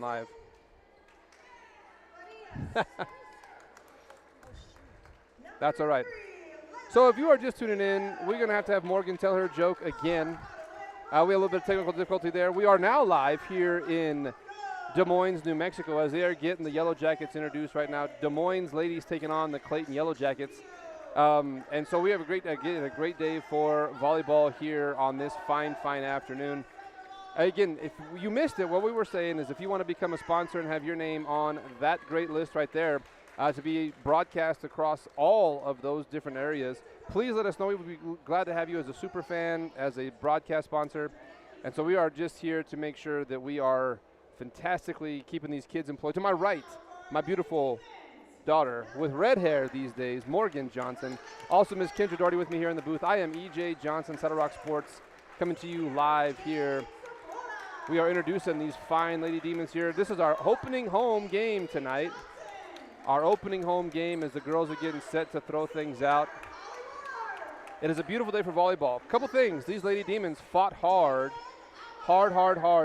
Live. That's all right. So if you are just tuning in, we're going to have Morgan tell her joke again. We had a little bit of technical difficulty there. We are now live here in Des Moines, New Mexico, as they are getting the Yellow Jackets introduced right now. Des Moines ladies taking on the Clayton Yellow Jackets. And so we have a great day for volleyball here on this fine afternoon. Again, if you missed it, what we were saying is if you want to become a sponsor and have your name on that great list right there to be broadcast across all of those different areas, please let us know. We would be glad to have you as a super fan, as a broadcast sponsor. And so we are just here to make sure that we are fantastically keeping these kids employed. To my right, my beautiful daughter with red hair these days, Morgan Johnson. Also, Ms. Kendra Doherty with me here in the booth. I am EJ Johnson, Saddle Rock Sports, coming to you live here. We are introducing these fine Lady Demons here. This is our opening home game tonight. Our opening home game as the girls are getting set to throw things out. It is a beautiful day for volleyball. Couple things. These Lady Demons fought hard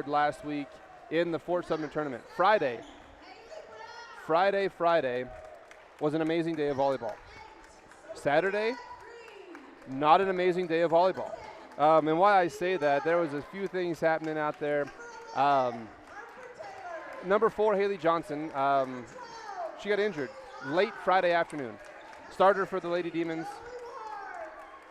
last week in the Fort Sumner tournament. Friday was an amazing day of volleyball. Saturday, not an amazing day of volleyball. And why I say that, there was a few things happening out there. Number 4, Haley Johnson, she got injured late Friday afternoon. Starter for the Lady Demons.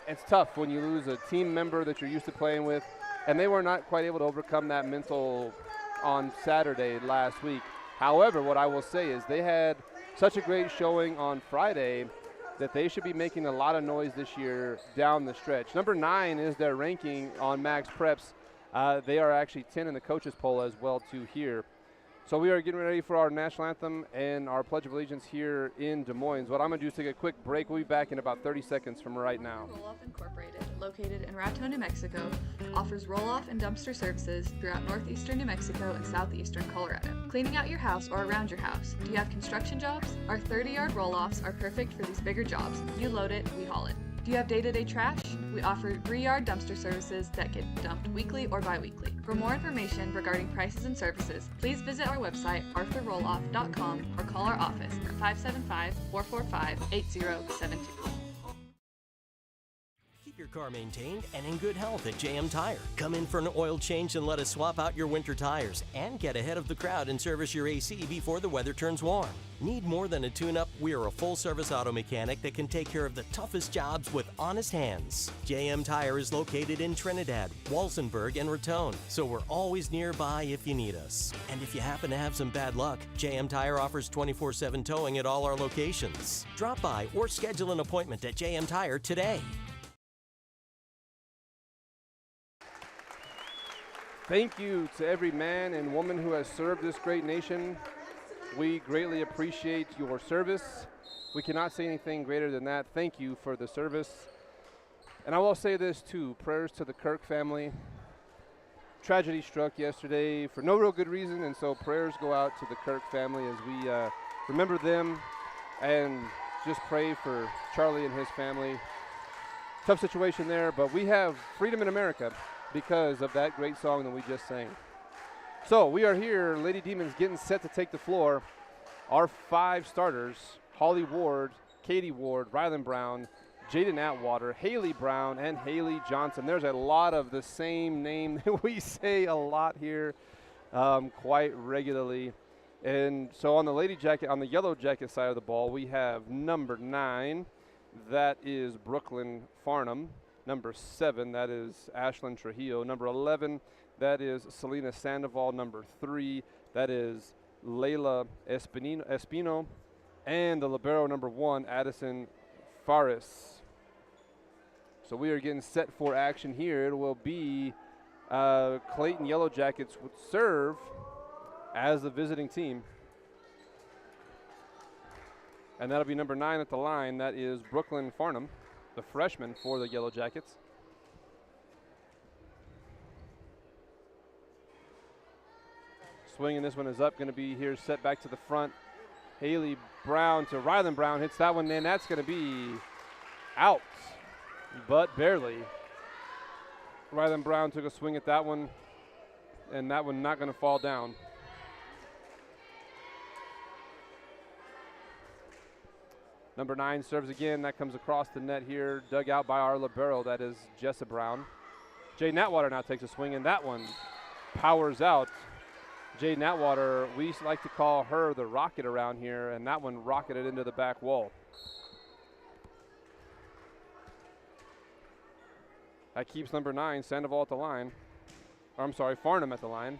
It's tough when you lose a team member that you're used to playing with, and they were not quite able to overcome that mental on Saturday last week. However, what I will say is they had such a great showing on Friday that they should be making a lot of noise this year down the stretch. Number 9 is their ranking on Max Preps. They are actually 10 in the coaches poll as well too here. So we are getting ready for our national anthem and our Pledge of Allegiance here in Des Moines. What I'm going to do is take a quick break. We'll be back in about 30 seconds from right now. Roll-Off Incorporated, located in Raton, New Mexico, offers roll-off and dumpster services throughout northeastern New Mexico and southeastern Colorado. Cleaning out your house or around your house. Do you have construction jobs? Our 30-yard roll-offs are perfect for these bigger jobs. You load it, we haul it. Do you have day-to-day trash? We offer 3-yard dumpster services that get dumped weekly or bi-weekly. For more information regarding prices and services, please visit our website, arthurrolloff.com, or call our office at 575-445-8072. Keep your car maintained and in good health at JM Tire. Come in for an oil change and let us swap out your winter tires and get ahead of the crowd and service your AC before the weather turns warm. Need more than a tune-up? We are a full-service auto mechanic that can take care of the toughest jobs with honest hands. JM Tire is located in Trinidad, Walsenburg, and Raton, so we're always nearby if you need us. And if you happen to have some bad luck, JM Tire offers 24/7 towing at all our locations. Drop by or schedule an appointment at JM Tire today. Thank you to every man and woman who has served this great nation. We greatly appreciate your service. We cannot say anything greater than that. Thank you for the service. And I will say this too, prayers to the Kirk family. Tragedy struck yesterday for no real good reason, and so prayers go out to the Kirk family as we remember them and just pray for Charlie and his family. Tough situation there, but we have freedom in America because of that great song that we just sang. So we are here, Lady Demons getting set to take the floor. Our 5 starters, Holly Ward, Katie Ward, Rylan Brown, Jaden Atwater, Haley Brown, and Haley Johnson. There's a lot of the same name that we say a lot here quite regularly. And so on the Yellow Jacket side of the ball, we have number 9, that is Brooklyn Farnham. Number 7, that is Ashlyn Trujillo. Number 11, that is Selena Sandoval. Number 3, that is Layla Espino. And the libero, number 1, Addison Faris. So we are getting set for action here. It will be Clayton Yellow Jackets would serve as the visiting team. And that'll be number 9 at the line. That is Brooklyn Farnham, the freshman for the Yellow Jackets. Swinging this one is up, going to be here set back to the front. Haley Brown to Rylan Brown, hits that one, and that's going to be out, but barely. Rylan Brown took a swing at that one, and that one not going to fall down. Number 9 serves again. That comes across the net here, dug out by our libero. That is Jessa Brown. Jade Natwater now takes a swing, and that one powers out. Jade Natwater, we like to call her the rocket around here, and that one rocketed into the back wall. That keeps number 9, Sandoval at the line. Or, I'm sorry, Farnham at the line.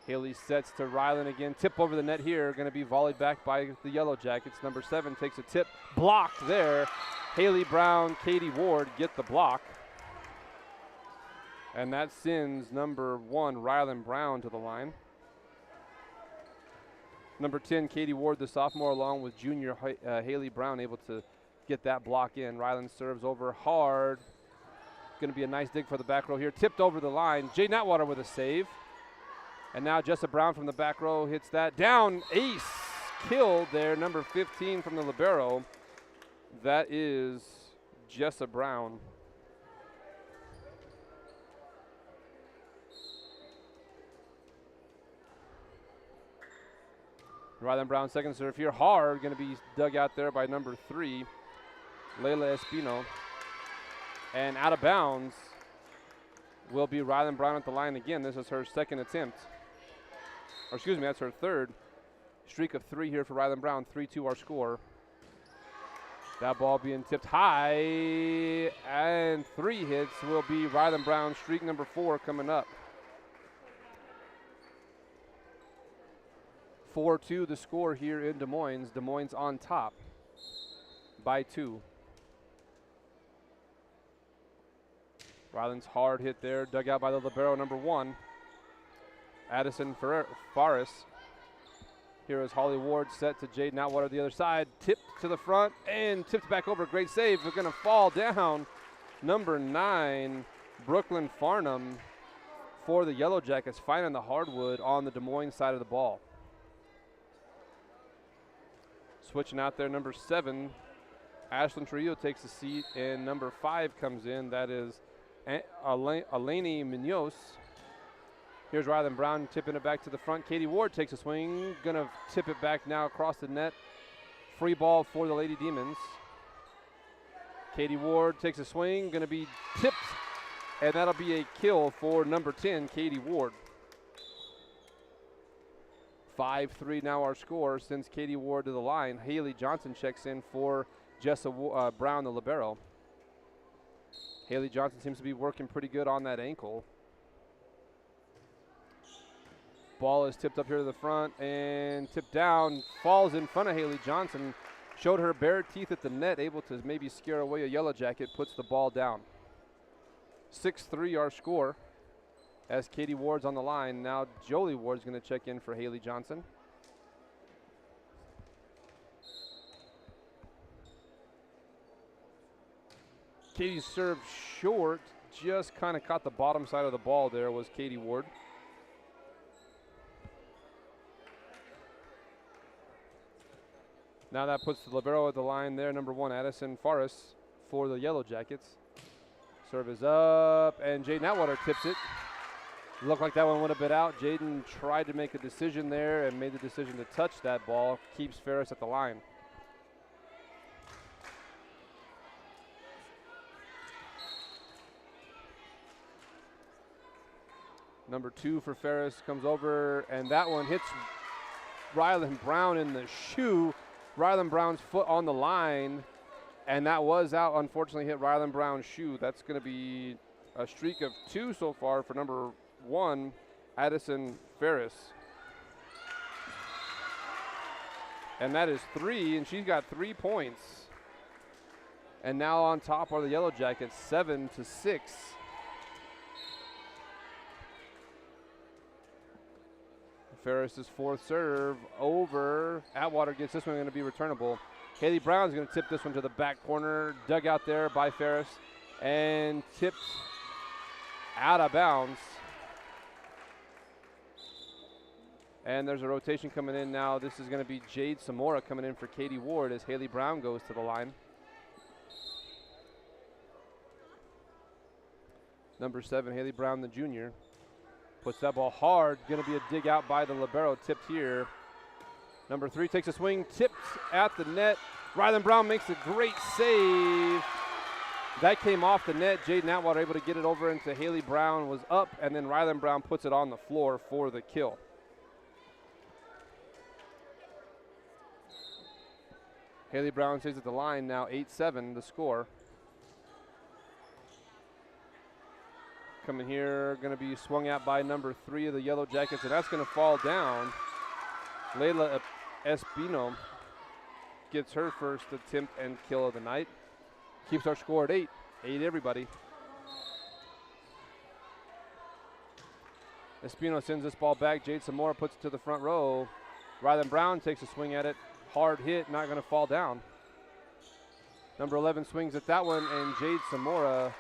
Haley sets to Ryland again. Tip over the net here. Going to be volleyed back by the Yellow Jackets. Number 7 takes a tip. Blocked there. Haley Brown, Katie Ward get the block. And that sends number 1, Ryland Brown, to the line. Number 10, Katie Ward, the sophomore, along with junior Haley Brown, able to get that block in. Ryland serves over hard. Going to be a nice dig for the back row here. Tipped over the line. Jade Natwater with a save. And now Jessa Brown from the back row hits that down. Ace killed there. Number 15 from the libero. That is Jessa Brown. Ryland Brown second serve here. Hard, going to be dug out there by number 3, Layla Espino. And out of bounds will be Ryland Brown at the line again. This is her second attempt. Or excuse me, that's her third. Streak of 3 here for Ryland Brown. 3-2 our score. That ball being tipped high, and 3 hits will be Ryland Brown. Streak number 4 coming up. 4-2 the score here in Des Moines. Des Moines on top by 2. Ryland's hard hit there, dug out by the libero, number 1, Addison Faris. Here is Holly Ward set to Jade Natwater the other side. Tipped to the front and tipped back over. Great save. We're going to fall down. Number 9, Brooklyn Farnham for the Yellow Jackets, finding the hardwood on the Des Moines side of the ball. Switching out there, number 7, Ashlyn Trillo takes a seat, and number 5 comes in. That is Eleni Munoz. Here's Ryland Brown tipping it back to the front. Katie Ward takes a swing. Gonna tip it back now across the net. Free ball for the Lady Demons. Katie Ward takes a swing. Gonna be tipped, and that'll be a kill for number 10, Katie Ward. 5-3 now our score since Katie Ward to the line. Haley Johnson checks in for Jessa Brown, the libero. Haley Johnson seems to be working pretty good on that ankle. Ball is tipped up here to the front and tipped down. Falls in front of Haley Johnson. Showed her bare teeth at the net, able to maybe scare away a Yellow Jacket. Puts the ball down. 6-3 our score as Katie Ward's on the line. Now Jolie Ward's going to check in for Haley Johnson. Katie served short, just kind of caught the bottom side of the ball there was Katie Ward. Now that puts the libero at the line there, number 1, Addison Faris for the Yellow Jackets. Serve is up, and Jaden Atwater tips it. Looked like that one would have been out. Jaden tried to make a decision there and made the decision to touch that ball. Keeps Ferris at the line. Number 2 for Ferris comes over, and that one hits Ryland Brown in the shoe. Ryland Brown's foot on the line, and that was out. Unfortunately, hit Ryland Brown's shoe. That's going to be a streak of 2 so far for number 1, Addison Ferris. And that is 3, and she's got 3 points. And now on top are the Yellow Jackets, 7-6. Ferris's 4th serve over. Atwater gets this one, going to be returnable. Haley Brown's going to tip this one to the back corner. Dug out there by Ferris and tipped out of bounds. And there's a rotation coming in now. This is going to be Jade Samora coming in for Katie Ward as Haley Brown goes to the line. Number 7, Haley Brown, the junior. Puts that ball hard. Going to be a dig out by the libero. Tipped here. Number 3 takes a swing. Tipped at the net. Rylan Brown makes a great save. That came off the net. Jaden Atwater able to get it over into Haley Brown, was up, and then Rylan Brown puts it on the floor for the kill. Haley Brown stays at the line now, 8-7 the score. Coming here, going to be swung at by number 3 of the Yellow Jackets, and that's going to fall down. Layla Espino gets her first attempt and kill of the night. Keeps our score at 8. 8 everybody. Espino sends this ball back. Jade Zamora puts it to the front row. Rylan Brown takes a swing at it. Hard hit, not going to fall down. Number 11 swings at that one, and Jade Zamora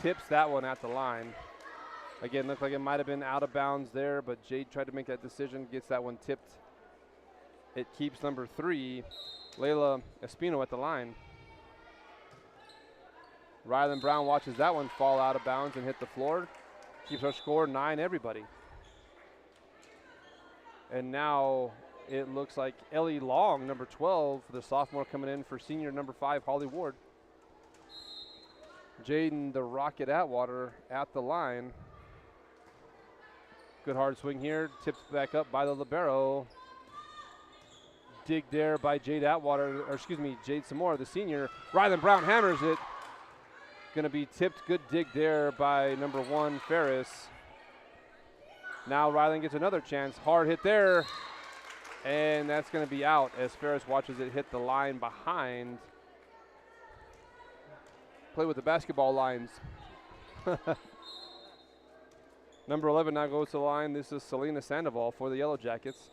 tips that one at the line. Again, looked like it might have been out of bounds there, but Jade tried to make that decision, gets that one tipped. It keeps number 3, Layla Espino, at the line. Rylan Brown watches that one fall out of bounds and hit the floor. Keeps our score 9 everybody. And now it looks like Ellie Long, number 12, the sophomore, coming in for senior number 5, Holly Ward. Jaden the Rocket Atwater at the line. Good hard swing here. Tips back up by the libero. Dig there by Jade Zamora, the senior. Rylan Brown hammers it. Going to be tipped. Good dig there by number 1, Ferris. Now Rylan gets another chance. Hard hit there. And that's going to be out as Ferris watches it hit the line behind. Play with the basketball lines. Number 11 now goes to the line. This is Selena Sandoval for the Yellow Jackets.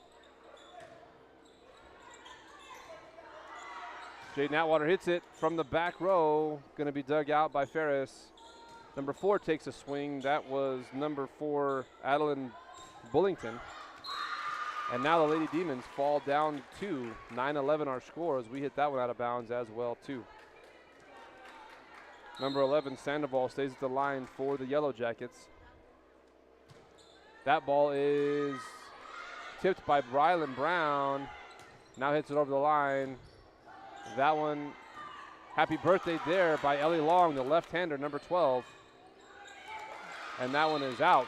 Jaden Atwater hits it from the back row. Going to be dug out by Ferris. Number 4 takes a swing. That was number 4, Adeline Bullington. And now the Lady Demons fall down 2. 9-11 our score as we hit that one out of bounds as well too. Number 11, Sandoval, stays at the line for the Yellow Jackets. That ball is tipped by Rylan Brown. Now hits it over the line. That one, happy birthday there by Ellie Long, the left-hander, number 12. And that one is out.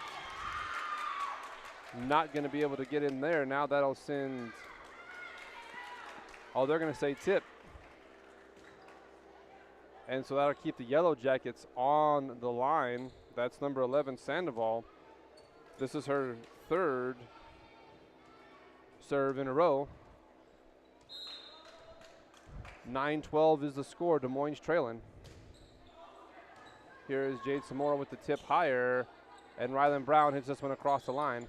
Not going to be able to get in there. Now that'll send, oh, they're going to say tip. And so that'll keep the Yellow Jackets on the line. That's number 11, Sandoval. This is her 3rd serve in a row. 9-12 is the score. Des Moines trailing. Here is Jade Zamora with the tip higher, and Rylan Brown hits this one across the line.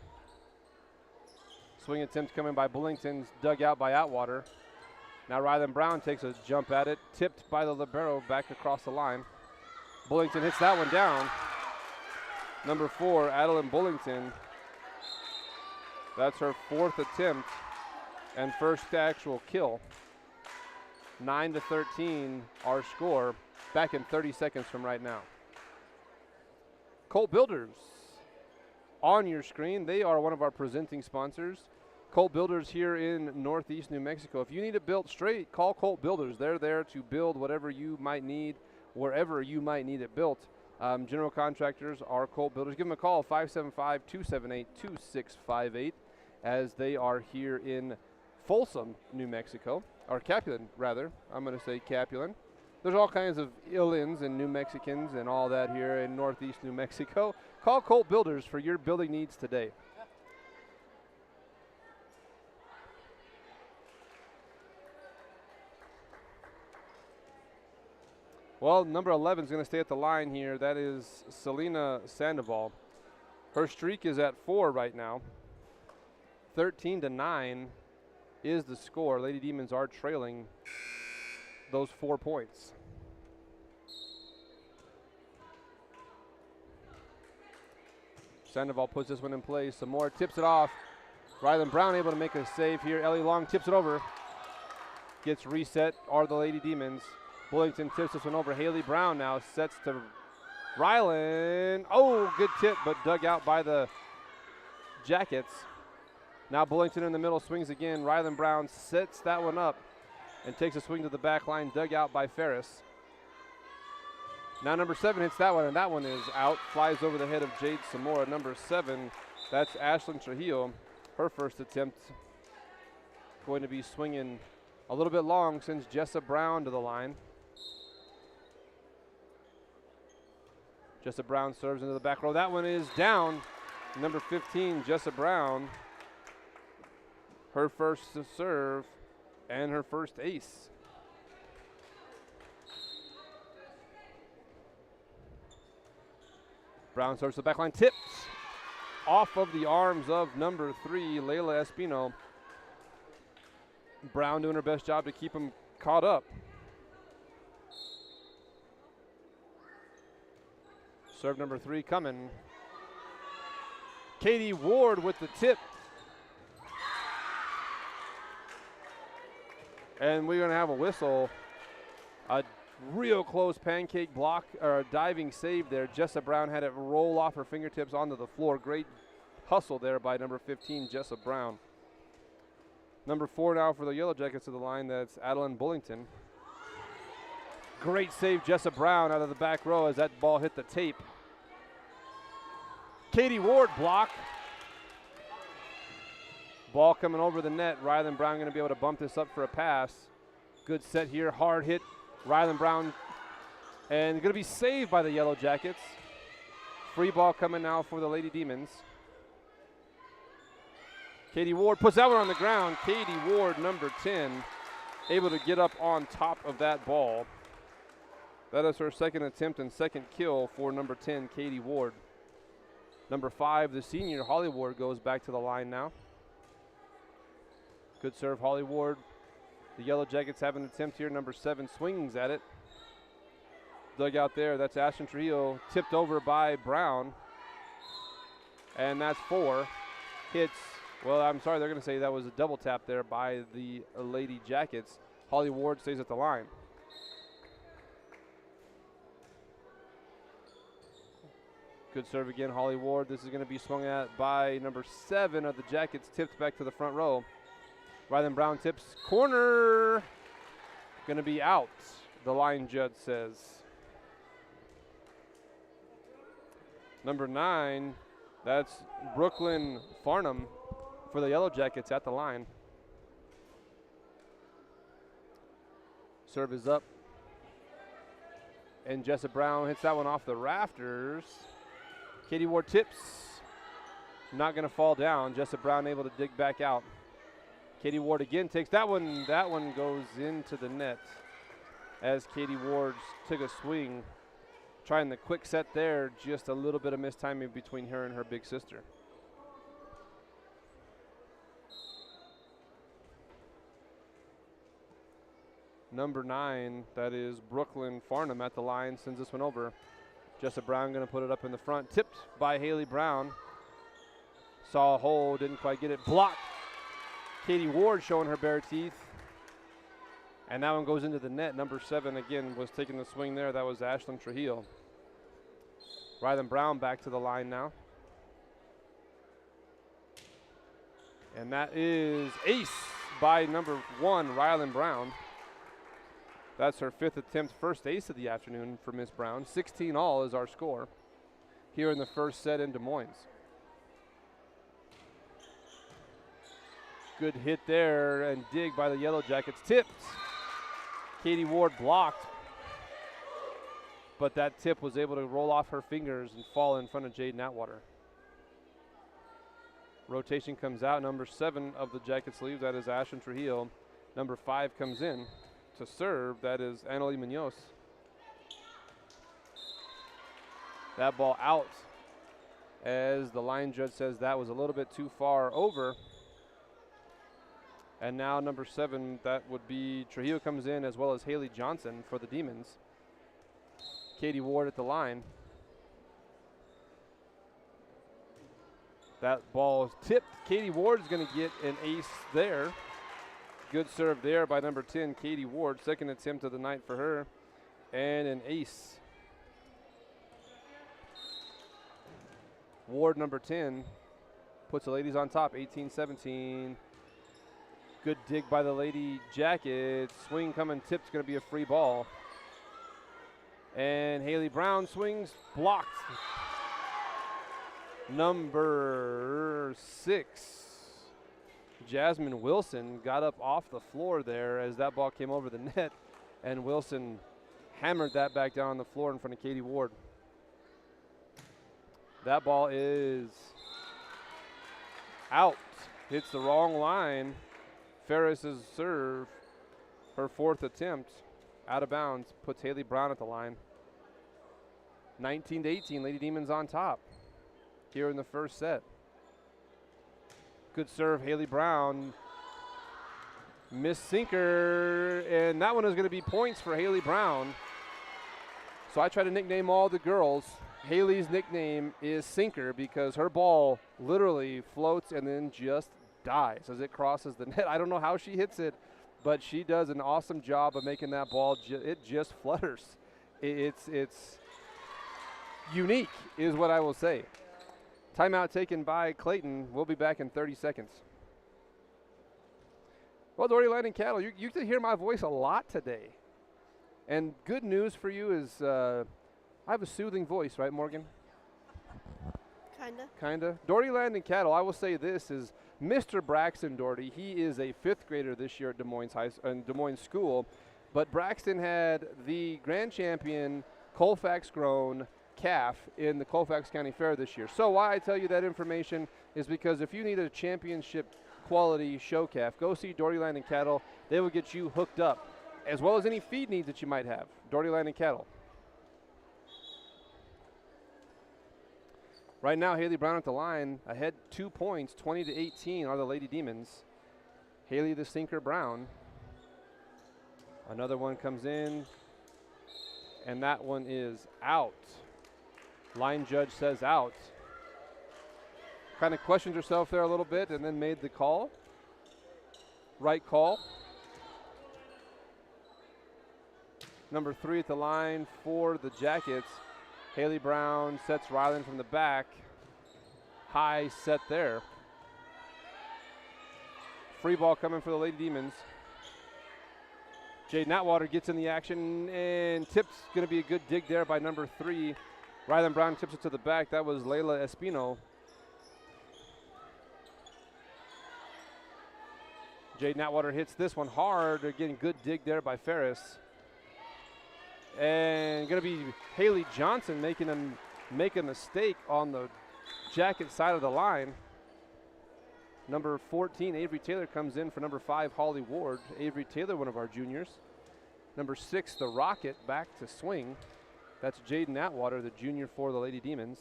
Swing attempt coming by Bullington's dug out by Atwater. Now Rylan Brown takes a jump at it, tipped by the libero back across the line. Bullington hits that one down. Number 4, Adeline Bullington. That's her 4th attempt and first actual kill. 9-13 our score, back in 30 seconds from right now. Colt Builders on your screen. They are one of our presenting sponsors. Colt Builders here in Northeast New Mexico. If you need it built straight, call Colt Builders. They're there to build whatever you might need, wherever you might need it built. General contractors are Colt Builders. Give them a call, 575-278-2658, as they are here in Folsom, New Mexico, or Capulan, rather. I'm going to say Capulan. There's all kinds of Illins and New Mexicans and all that here in Northeast New Mexico. Call Colt Builders for your building needs today. Well, number 11 is going to stay at the line here. That is Selena Sandoval. Her streak is at 4 right now. 13-9 is the score. Lady Demons are trailing those 4 points. Sandoval puts this one in place. Some more, tips it off. Rylan Brown able to make a save here. Ellie Long tips it over. Gets reset are the Lady Demons. Bullington tips this one over. Haley Brown now sets to Rylan. Oh, good tip, but dug out by the Jackets. Now Bullington in the middle swings again. Rylan Brown sets that one up. and takes a swing to the back line, dug out by Ferris. Now number 7 hits that one, and that one is out. Flies over the head of Jade Zamora. Number 7, that's Ashlyn Trujillo. Her first attempt. Going to be swinging a little bit long, sends Jessa Brown to the line. Jessa Brown serves into the back row. That one is down. Number 15, Jessa Brown. Her first serve and her first ace. Brown serves to the back line, tipped off of the arms of number 3, Layla Espino. Brown doing her best job to keep him caught up. Serve number 3 coming. Katie Ward with the tip. And we're going to have a whistle. A real close pancake block, or a diving save there. Jessa Brown had it roll off her fingertips onto the floor. Great hustle there by number 15, Jessa Brown. Number 4 now for the Yellow Jackets to the line, that's Adeline Bullington. Great save, Jessa Brown out of the back row as that ball hit the tape. Katie Ward block. Ball coming over the net. Rylan Brown going to be able to bump this up for a pass. Good set here, hard hit. Rylan Brown, and going to be saved by the Yellow Jackets. Free ball coming now for the Lady Demons. Katie Ward puts that one on the ground. Katie Ward, number 10, able to get up on top of that ball. That is her second attempt and second kill for number 10, Katie Ward. Number 5, the senior, Holly Ward, goes back to the line now. Good serve, Holly Ward. The Yellow Jackets have an attempt here. Number 7 swings at it. Dug out there, that's Ashlyn Trujillo, tipped over by Brown. And that's 4. Hits, well, I'm sorry, they're going to say that was a double tap there by the Lady Jackets. Holly Ward stays at the line. Good serve again, Holly Ward. This is going to be swung at by number 7 of the Jackets, tipped back to the front row. Rylan Brown tips, corner, going to be out, the line judge says. Number 9, that's Brooklyn Farnham for the Yellow Jackets at the line. Serve is up. And Jessa Brown hits that one off the rafters. Katie Ward tips, not going to fall down. Jessa Brown able to dig back out. Katie Ward again takes that one. That one goes into the net as Katie Ward took a swing. Trying the quick set there, just a little bit of mistiming between her and her big sister. Number 9, that is Brooklyn Farnham at the line, sends this one over. Jessa Brown going to put it up in the front. Tipped by Haley Brown. Saw a hole, didn't quite get it. Blocked. Katie Ward showing her bare teeth. And that one goes into the net. Number 7 again was taking the swing there. That was Ashlyn Trujillo. Rylan Brown back to the line now. And that is ace by number 1, Rylan Brown. That's her 5th attempt, first ace of the afternoon for Miss Brown. 16 all is our score here in the first set in Des Moines. Good hit there and dig by the Yellow Jackets. Tipped. Katie Ward blocked. But that tip was able to roll off her fingers and fall in front of Jade Atwater. Rotation comes out. Number 7 of the Jackets leaves. That is Ashlyn Trujillo. Number 5 comes in to serve. That is Annalie Munoz. That ball out as the line judge says that was a little bit too far over. And now number 7, that would be Trujillo, comes in, as well as Haley Johnson for the Demons. Katie Ward at the line. That ball is tipped. Katie Ward is going to get an ace there. Good serve there by number 10, Katie Ward. Second attempt of the night for her. And an ace. Ward, number 10, puts the ladies on top, 18-17. Good dig by the Lady Jackets. Swing coming, tip's going to be a free ball. And Haley Brown swings, blocked. Number 6, Jasmine Wilson got up off the floor there as that ball came over the net, and Wilson hammered that back down on the floor in front of Katie Ward. That ball is out. Hits the wrong line. Ferris's serve, her 4th attempt, out of bounds, puts Haley Brown at the line. 19-18, Lady Demons on top here in the first set. Good serve, Haley Brown. Miss sinker, and that one is going to be points for Haley Brown. So I try to nickname all the girls. Haley's nickname is Sinker because her ball literally floats and then just dies as it crosses the net. I don't know how she hits it, but she does an awesome job of making that ball. It just flutters. It's unique is what I will say. Timeout taken by Clayton. We'll be back in 30 seconds. Well, Doherty Land and Cattle, you can hear my voice a lot today. And good news for you is I have a soothing voice, right, Morgan? Kinda. Doherty Land and Cattle, I will say this, is Mr. Braxton Doherty. He is a 5th grader this year at Des Moines School. But Braxton had the grand champion Colfax grown calf in the Colfax County Fair this year. So why I tell you that information is because if you need a championship quality show calf, go see Doherty Land and Cattle. They will get you hooked up, as well as any feed needs that you might have. Doherty Land and Cattle. Right now, Haley Brown at the line, ahead 2 points, 20-18 are the Lady Demons. Haley the Sinker Brown. Another one comes in, and that one is out. Line judge says out. Kind of questioned herself there a little bit and then made the call. Right call. Number 3 at the line for the Jackets. Haley Brown sets Ryland from the back. High set there. Free ball coming for the Lady Demons. Jade Natwater gets in the action, and tip's going to be a good dig there by number 3. Ryland Brown tips it to the back. That was Layla Espino. Jade Natwater hits this one hard. Again, good dig there by Ferris. And going to be Haley Johnson make a mistake on the Jacket side of the line. Number 14, Avery Taylor, comes in for number 5, Holly Ward. Avery Taylor, one of our juniors. Number 6, the Rocket, back to swing. That's Jaden Atwater, the junior for the Lady Demons.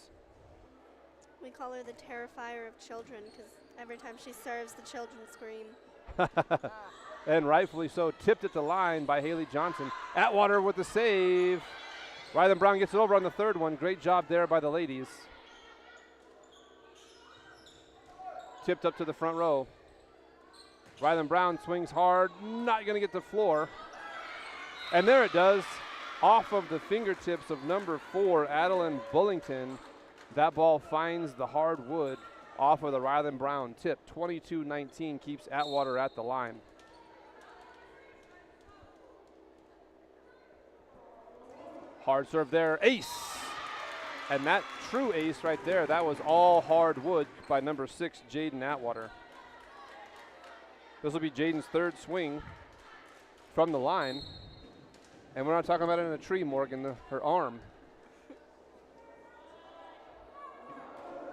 We call her the terrifier of children because every time she serves, the children scream. And rightfully so. Tipped at the line by Haley Johnson. Atwater with the save. Ryland Brown gets it over on the third one. Great job there by the ladies. Tipped up to the front row. Ryland Brown swings hard. Not going to get the floor. And there it does. Off of the fingertips of number 4, Adeline Bullington. That ball finds the hard wood off of the Ryland Brown tip. 22-19 keeps Atwater at the line. Hard serve there, ace. And that true ace right there, that was all hard wood by number 6, Jaden Atwater. This will be Jaden's third swing from the line. And we're not talking about it in a tree, Morgan, her arm.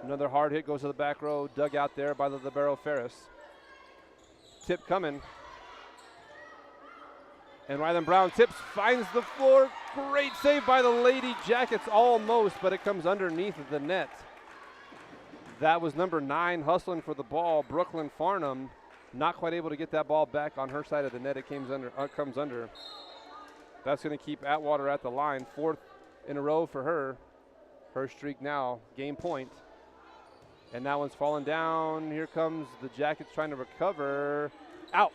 Another hard hit goes to the back row, dug out there by the libero Ferris. Tip coming. And Ryland Brown tips, finds the floor. Great save by the Lady Jackets, almost, but it comes underneath the net. That was number 9 hustling for the ball, Brooklyn Farnham. Not quite able to get that ball back on her side of the net. It comes under. That's going to keep Atwater at the line. 4th in a row for her. Her streak now, game point. And that one's falling down. Here comes the Jackets trying to recover. Out.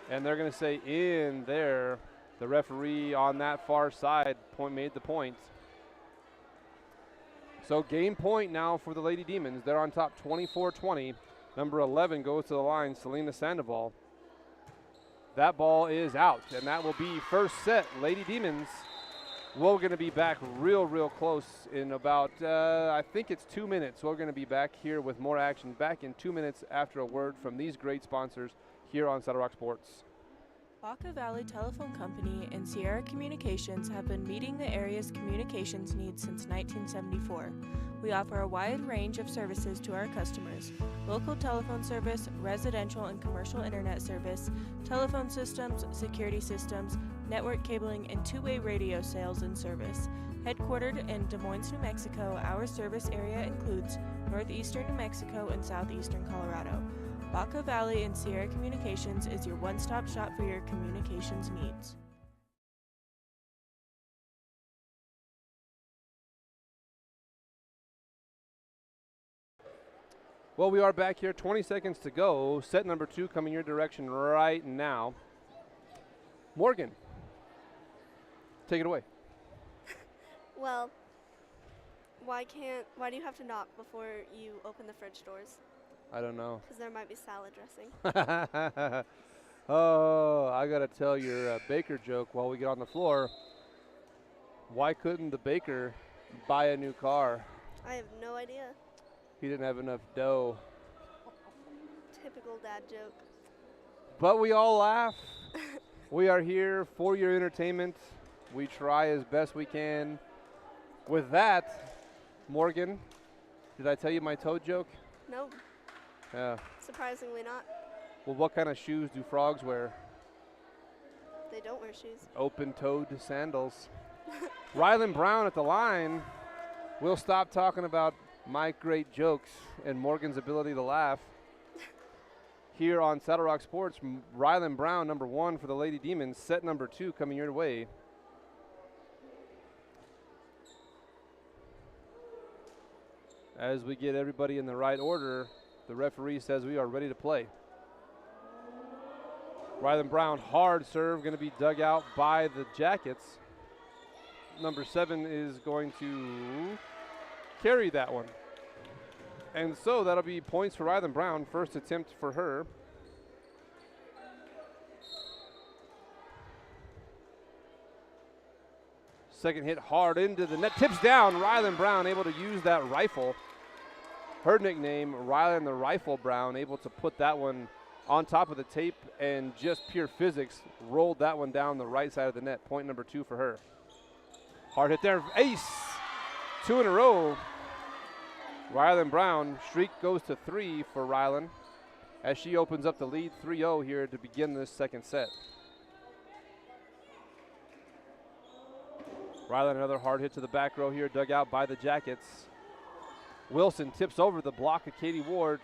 And they're going to say in there. The referee on that far side made the point. So game point now for the Lady Demons. They're on top 24-20. Number 11 goes to the line, Selena Sandoval. That ball is out, and that will be first set. Lady Demons, we're going to be back real close in about, I think it's 2 minutes. We're going to be back here with more action back in 2 minutes after a word from these great sponsors here on Saddle Rock Sports. Baca Valley Telephone Company and Sierra Communications have been meeting the area's communications needs since 1974. We offer a wide range of services to our customers: local telephone service, residential and commercial internet service, telephone systems, security systems, network cabling, and two-way radio sales and service. Headquartered in Des Moines, New Mexico, our service area includes northeastern New Mexico and southeastern Colorado. Baca Valley and Sierra Communications is your one-stop shop for your communications needs. Well, we are back here, 20 seconds to go. Set number 2 coming your direction right now. Morgan, take it away. Well, why do you have to knock before you open the fridge doors? I don't know. Because there might be salad dressing. Oh, I got to tell your baker joke while we get on the floor. Why couldn't the baker buy a new car? I have no idea. He didn't have enough dough. Typical dad joke. But we all laugh. We are here for your entertainment. We try as best we can. With that, Morgan, did I tell you my toad joke? No, Yeah. surprisingly not. Well, what kind of shoes do frogs wear? They don't wear shoes. Open-toed sandals. Rylan Brown at the line. We'll stop talking about my great jokes and Morgan's ability to laugh. Here on Saddle Rock Sports, Rylan Brown, number 1 for the Lady Demons. Set number 2 coming your way. As we get everybody in the right order, the referee says we are ready to play. Rylan Brown, hard serve, going to be dug out by the Jackets. Number 7 is going to carry that one. And so that'll be points for Rylan Brown, first attempt for her. Second hit hard into the net, tips down. Rylan Brown able to use that rifle. Her nickname, Rylan the Rifle Brown, able to put that one on top of the tape and just pure physics rolled that one down the right side of the net. Point number 2 for her. Hard hit there, ace. 2 in a row. Rylan Brown, streak goes to 3 for Rylan as she opens up the lead 3-0 here to begin this second set. Rylan, another hard hit to the back row here, dug out by the Jackets. Wilson tips over the block of Katie Ward.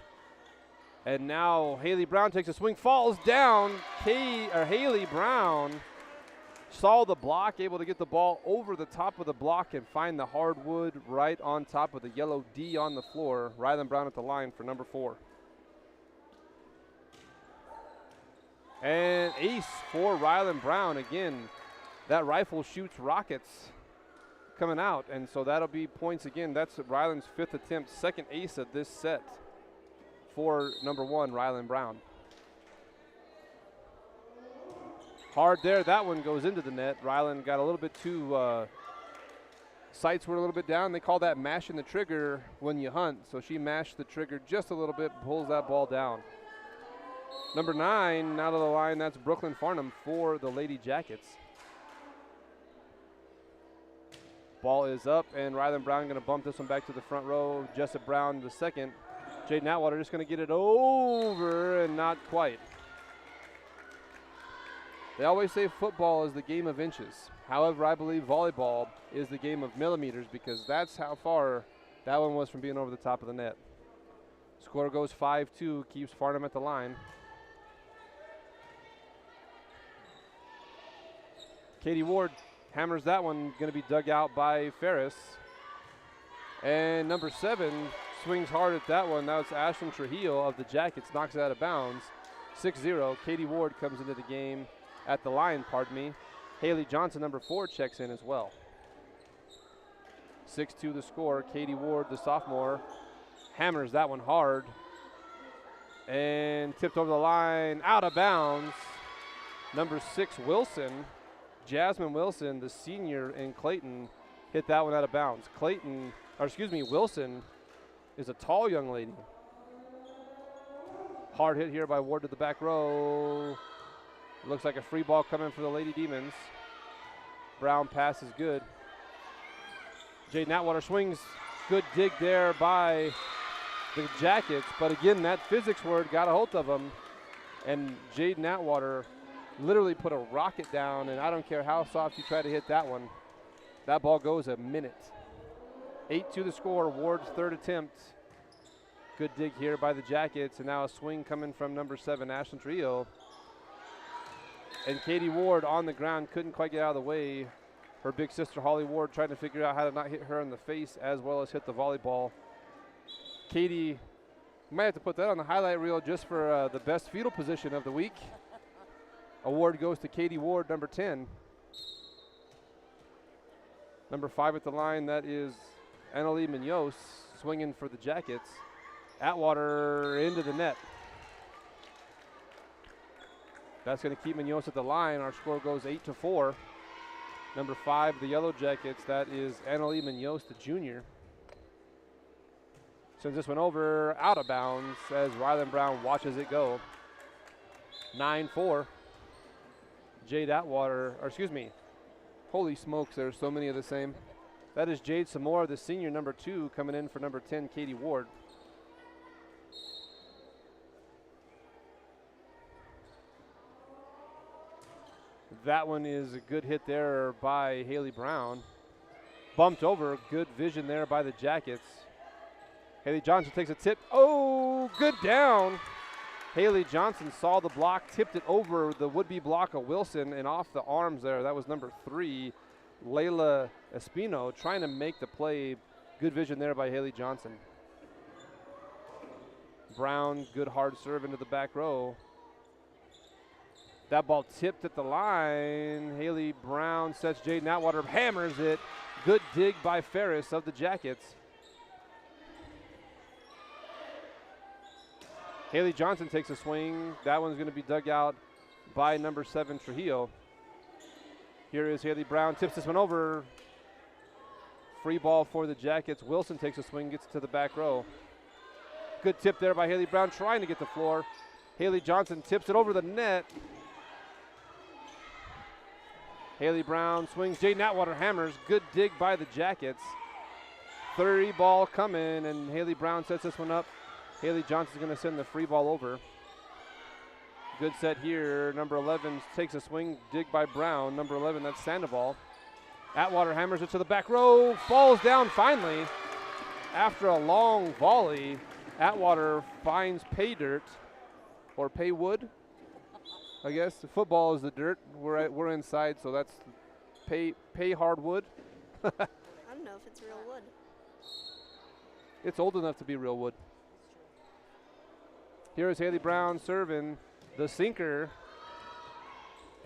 And now Haley Brown takes a swing, falls down. Haley Brown saw the block, able to get the ball over the top of the block and find the hardwood right on top of the yellow D on the floor. Rylan Brown at the line for number 4. And ace for Rylan Brown. Again, that rifle shoots rockets coming out, and so that'll be points again. That's Rylan's 5th attempt, second ace of this set for number 1, Rylan Brown. Hard there, that one goes into the net. Rylan got a little bit too, sights were a little bit down. They call that mashing the trigger when you hunt, so she mashed the trigger just a little bit, pulls that ball down. Number 9 out of the line, that's Brooklyn Farnham for the Lady Jackets. Ball is up, and Rylan Brown going to bump this one back to the front row. Jessup Brown the second. Jaden Atwater just going to get it over, and not quite. They always say football is the game of inches. However, I believe volleyball is the game of millimeters because that's how far that one was from being over the top of the net. Score goes 5-2, keeps Farnham at the line. Katie Ward hammers that one, going to be dug out by Ferris. And number 7 swings hard at that one. Now it's Ashlyn Trujillo of the Jackets, knocks it out of bounds. 6-0, Katie Ward comes into the game at the line, pardon me. Haley Johnson, number 4, checks in as well. 6-2 the score. Katie Ward, the sophomore, hammers that one hard. And tipped over the line, out of bounds. Number 6, Wilson, Jasmine Wilson, the senior in Clayton, hit that one out of bounds. Wilson is a tall young lady. Hard hit here by Ward to the back row. Looks like a free ball coming for the Lady Demons. Brown pass is good. Jade Atwater swings. Good dig there by the Jackets, but again, that physics word got a hold of them, and Jade Atwater literally put a rocket down, and I don't care how soft you try to hit that one. That ball goes a minute. 8-2 the score, Ward's third attempt. Good dig here by the Jackets, and now a swing coming from number 7, Ashlyn Trujillo. And Katie Ward on the ground, couldn't quite get out of the way. Her big sister Holly Ward trying to figure out how to not hit her in the face as well as hit the volleyball. Katie, might have to put that on the highlight reel just for the best fetal position of the week. Award goes to Katie Ward, number 10. Number 5 at the line, that is Annalie Munoz swinging for the Jackets. Atwater into the net. That's going to keep Munoz at the line. Our score goes 8-4. Number 5, the Yellow Jackets, that is Annalie Munoz, the junior. Sends this one over, out of bounds as Rylan Brown watches it go. 9-4. Jade Atwater, holy smokes, there's so many of the same. That is Jade Samora, the senior, number 2, coming in for number 10, Katie Ward. That one is a good hit there by Haley Brown. Bumped over, good vision there by the Jackets. Haley Johnson takes a tip. Oh, good down. Haley Johnson saw the block, tipped it over the would-be block of Wilson and off the arms there. That was number 3, Layla Espino, trying to make the play. Good vision there by Haley Johnson. Brown, good hard serve into the back row. That ball tipped at the line. Haley Brown sets Jade Atwater, hammers it. Good dig by Ferris of the Jackets. Haley Johnson takes a swing. That one's going to be dug out by number 7, Trujillo. Here is Haley Brown, tips this one over. Free ball for the Jackets. Wilson takes a swing, gets to the back row. Good tip there by Haley Brown, trying to get the floor. Haley Johnson tips it over the net. Haley Brown swings, Jade Atwater hammers. Good dig by the Jackets. 30 ball coming, and Haley Brown sets this one up. Haley Johnson's going to send the free ball over. Good set here. Number 11 takes a swing, dig by Brown. Number 11, that's Sandoval. Atwater hammers it to the back row, falls down finally. After a long volley, Atwater finds pay dirt, or pay wood, I guess. The football is the dirt. We're inside, so that's pay hardwood. I don't know if it's real wood. It's old enough to be real wood. Here is Haley Brown serving the sinker.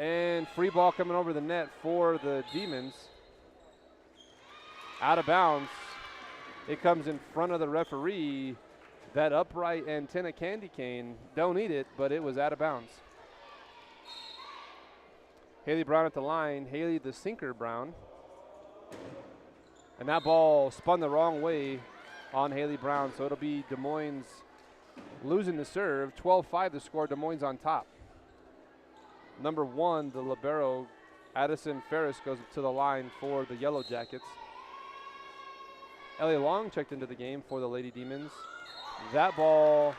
And free ball coming over the net for the Demons. Out of bounds. It comes in front of the referee. That upright antenna candy cane, don't eat it, but it was out of bounds. Haley Brown at the line. Haley the sinker Brown. And that ball spun the wrong way on Haley Brown, so it'll be Des Moines losing the serve. 12-5 the score, Des Moines on top. Number 1, the libero, Addison Ferris, goes to the line for the Yellow Jackets. Ellie Long checked into the game for the Lady Demons. That ball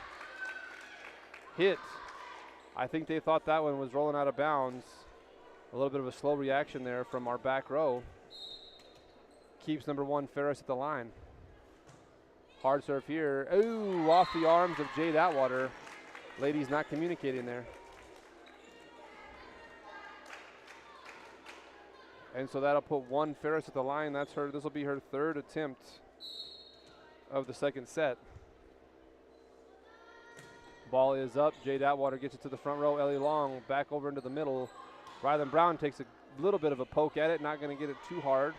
hit. I think they thought that one was rolling out of bounds. A little bit of a slow reaction there from our back row. Keeps number 1 Ferris at the line. Hard serve here. Ooh, off the arms of Jade Atwater. Ladies not communicating there. And so that'll put 1 Ferris at the line. That's her. This will be her 3rd attempt of the second set. Ball is up. Jade Atwater gets it to the front row. Ellie Long back over into the middle. Rylan Brown takes a little bit of a poke at it. Not going to get it too hard.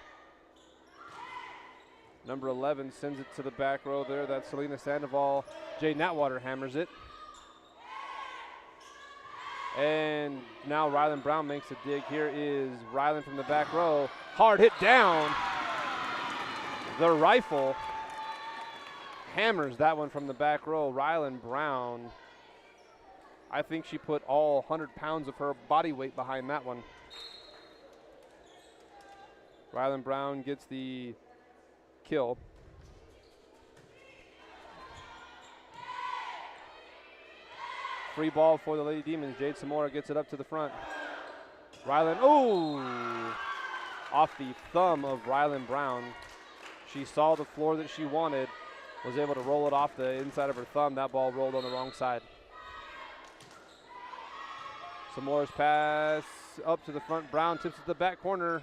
Number 11 sends it to the back row there. That's Selena Sandoval. Jade Atwater hammers it. And now Rylan Brown makes a dig. Here is Rylan from the back row. Hard hit down. The rifle hammers that one from the back row. Rylan Brown, I think she put all 100 pounds of her body weight behind that one. Rylan Brown gets the kill. Free ball for the Lady Demons. Jade Samora gets it up to the front. Rylan, off the thumb of Rylan Brown. She saw the floor that she wanted, was able to roll it off the inside of her thumb. That ball rolled on the wrong side. Samora's pass up to the front. Brown tips it to the back corner,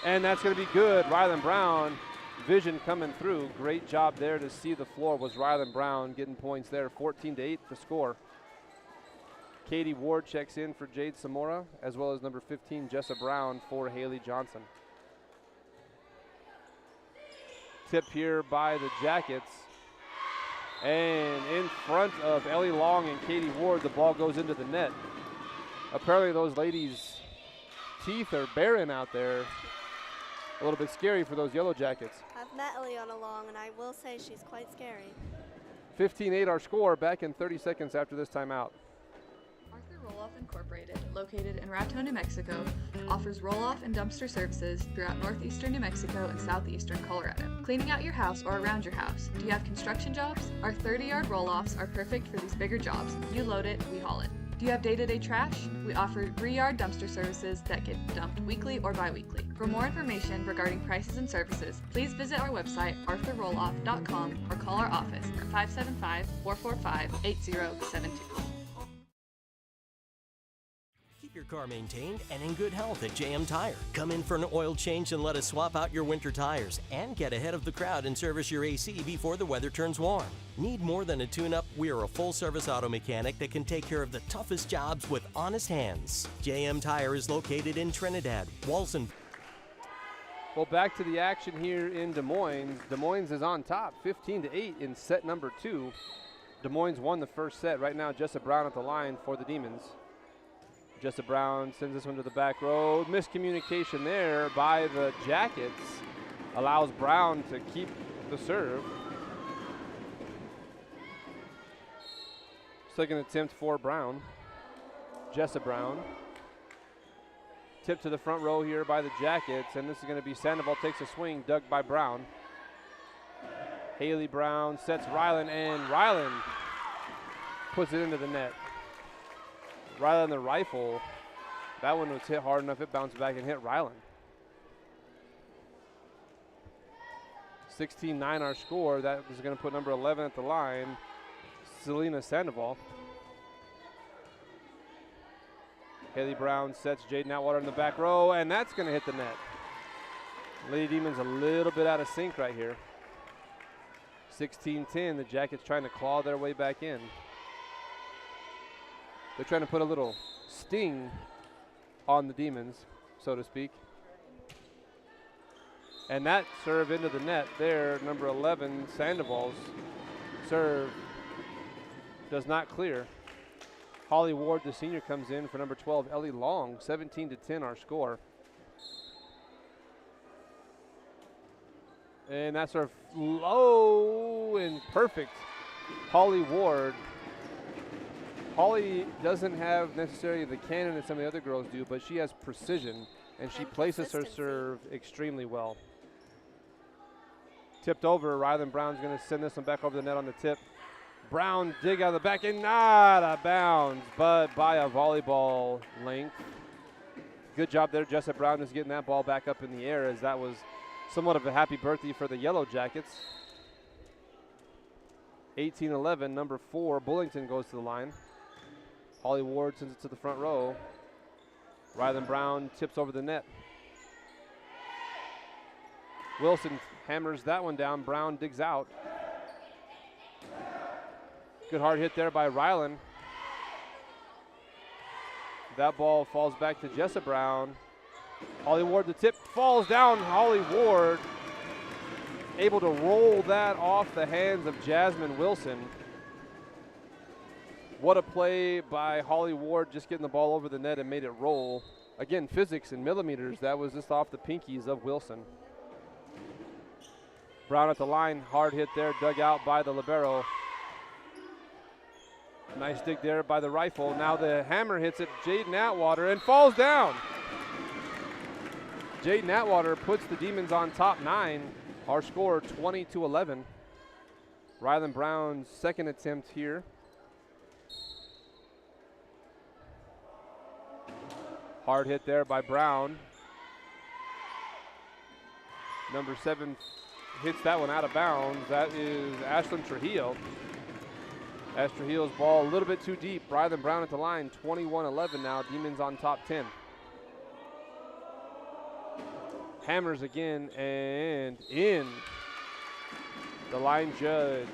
and that's going to be good. Rylan Brown, vision coming through. Great job there to see the floor was Rylan Brown getting points there. 14-8 the score. Katie Ward checks in for Jade Samora, as well as number 15, Jessa Brown, for Haley Johnson. Tip here by the Jackets. And in front of Ellie Long and Katie Ward, the ball goes into the net. Apparently those ladies' teeth are barren out there. A little bit scary for those Yellow Jackets. I've met Eliana Long, and I will say she's quite scary. 15-8 our score, back in 30 seconds after this timeout. Roll-Off Incorporated, located in Raton, New Mexico, offers roll-off and dumpster services throughout northeastern New Mexico and southeastern Colorado. Cleaning out your house or around your house. Do you have construction jobs? Our 30-yard roll-offs are perfect for these bigger jobs. You load it, we haul it. Do you have day-to-day trash? We offer 3-yard dumpster services that get dumped weekly or bi-weekly. For more information regarding prices and services, please visit our website, arthurrolloff.com, or call our office at 575-445-8072. Keep your car maintained and in good health at JM Tire. Come in for an oil change and let us swap out your winter tires and get ahead of the crowd and service your AC before the weather turns warm. Need more than a tune-up? We are a full-service auto mechanic that can take care of the toughest jobs with honest hands. JM Tire is located in Trinidad, Walson. Well, back to the action here in Des Moines. Des Moines is on top, 15-8 in set number 2. Des Moines won the first set. Right now, Jessa Brown at the line for the Demons. Jessa Brown sends this one to the back row. Miscommunication there by the Jackets allows Brown to keep the serve. Second attempt for Brown. Jessa Brown. Tip to the front row here by the Jackets, and this is going to be Sandoval takes a swing, dug by Brown. Haley Brown sets Rylan, and Rylan puts it into the net. Rylan the rifle, that one was hit hard enough, it bounced back and hit Rylan. 16-9 our score. That is going to put number 11 at the line, Selena Sandoval. Haley Brown sets Jaden Atwater in the back row, and that's going to hit the net. Lady Demons a little bit out of sync right here. 16-10, the Jackets trying to claw their way back in. They're trying to put a little sting on the Demons, so to speak. And that serve into the net there, number 11, Sandoval's serve does not clear. Holly Ward, the senior, comes in for number 12, Ellie Long. 17-10 our score. And that's our low and perfect Holly Ward. Holly doesn't have necessarily the cannon that some of the other girls do, but she has precision, and she places her serve extremely well. Tipped over, Rylan Brown's going to send this one back over the net on the tip. Brown dig out of the back and not a bounds, but by a volleyball length. Good job there. Jessa Brown is getting that ball back up in the air, as that was somewhat of a happy birthday for the Yellow Jackets. 18-11, number 4, Bullington goes to the line. Holly Ward sends it to the front row. Rylan Brown tips over the net. Wilson hammers that one down. Brown digs out. Good hard hit there by Rylan. That ball falls back to Jessa Brown. Holly Ward, the tip falls down. Holly Ward able to roll that off the hands of Jasmine Wilson. What a play by Holly Ward, just getting the ball over the net and made it roll. Again, physics in millimeters. That was just off the pinkies of Wilson. Brown at the line, hard hit there, dug out by the libero. Nice dig there by the rifle. Now the hammer hits it, Jaden Atwater, and falls down. Jaden Atwater puts the Demons on top 9. Our score 20-11. Rylan Brown's second attempt here. Hard hit there by Brown. Number 7 hits that one out of bounds. That is Ashlyn Trujillo. As Trujillo's ball a little bit too deep. Rylan Brown at the line, 21-11 now. Demons on top 10. Hammers again and in. The line judge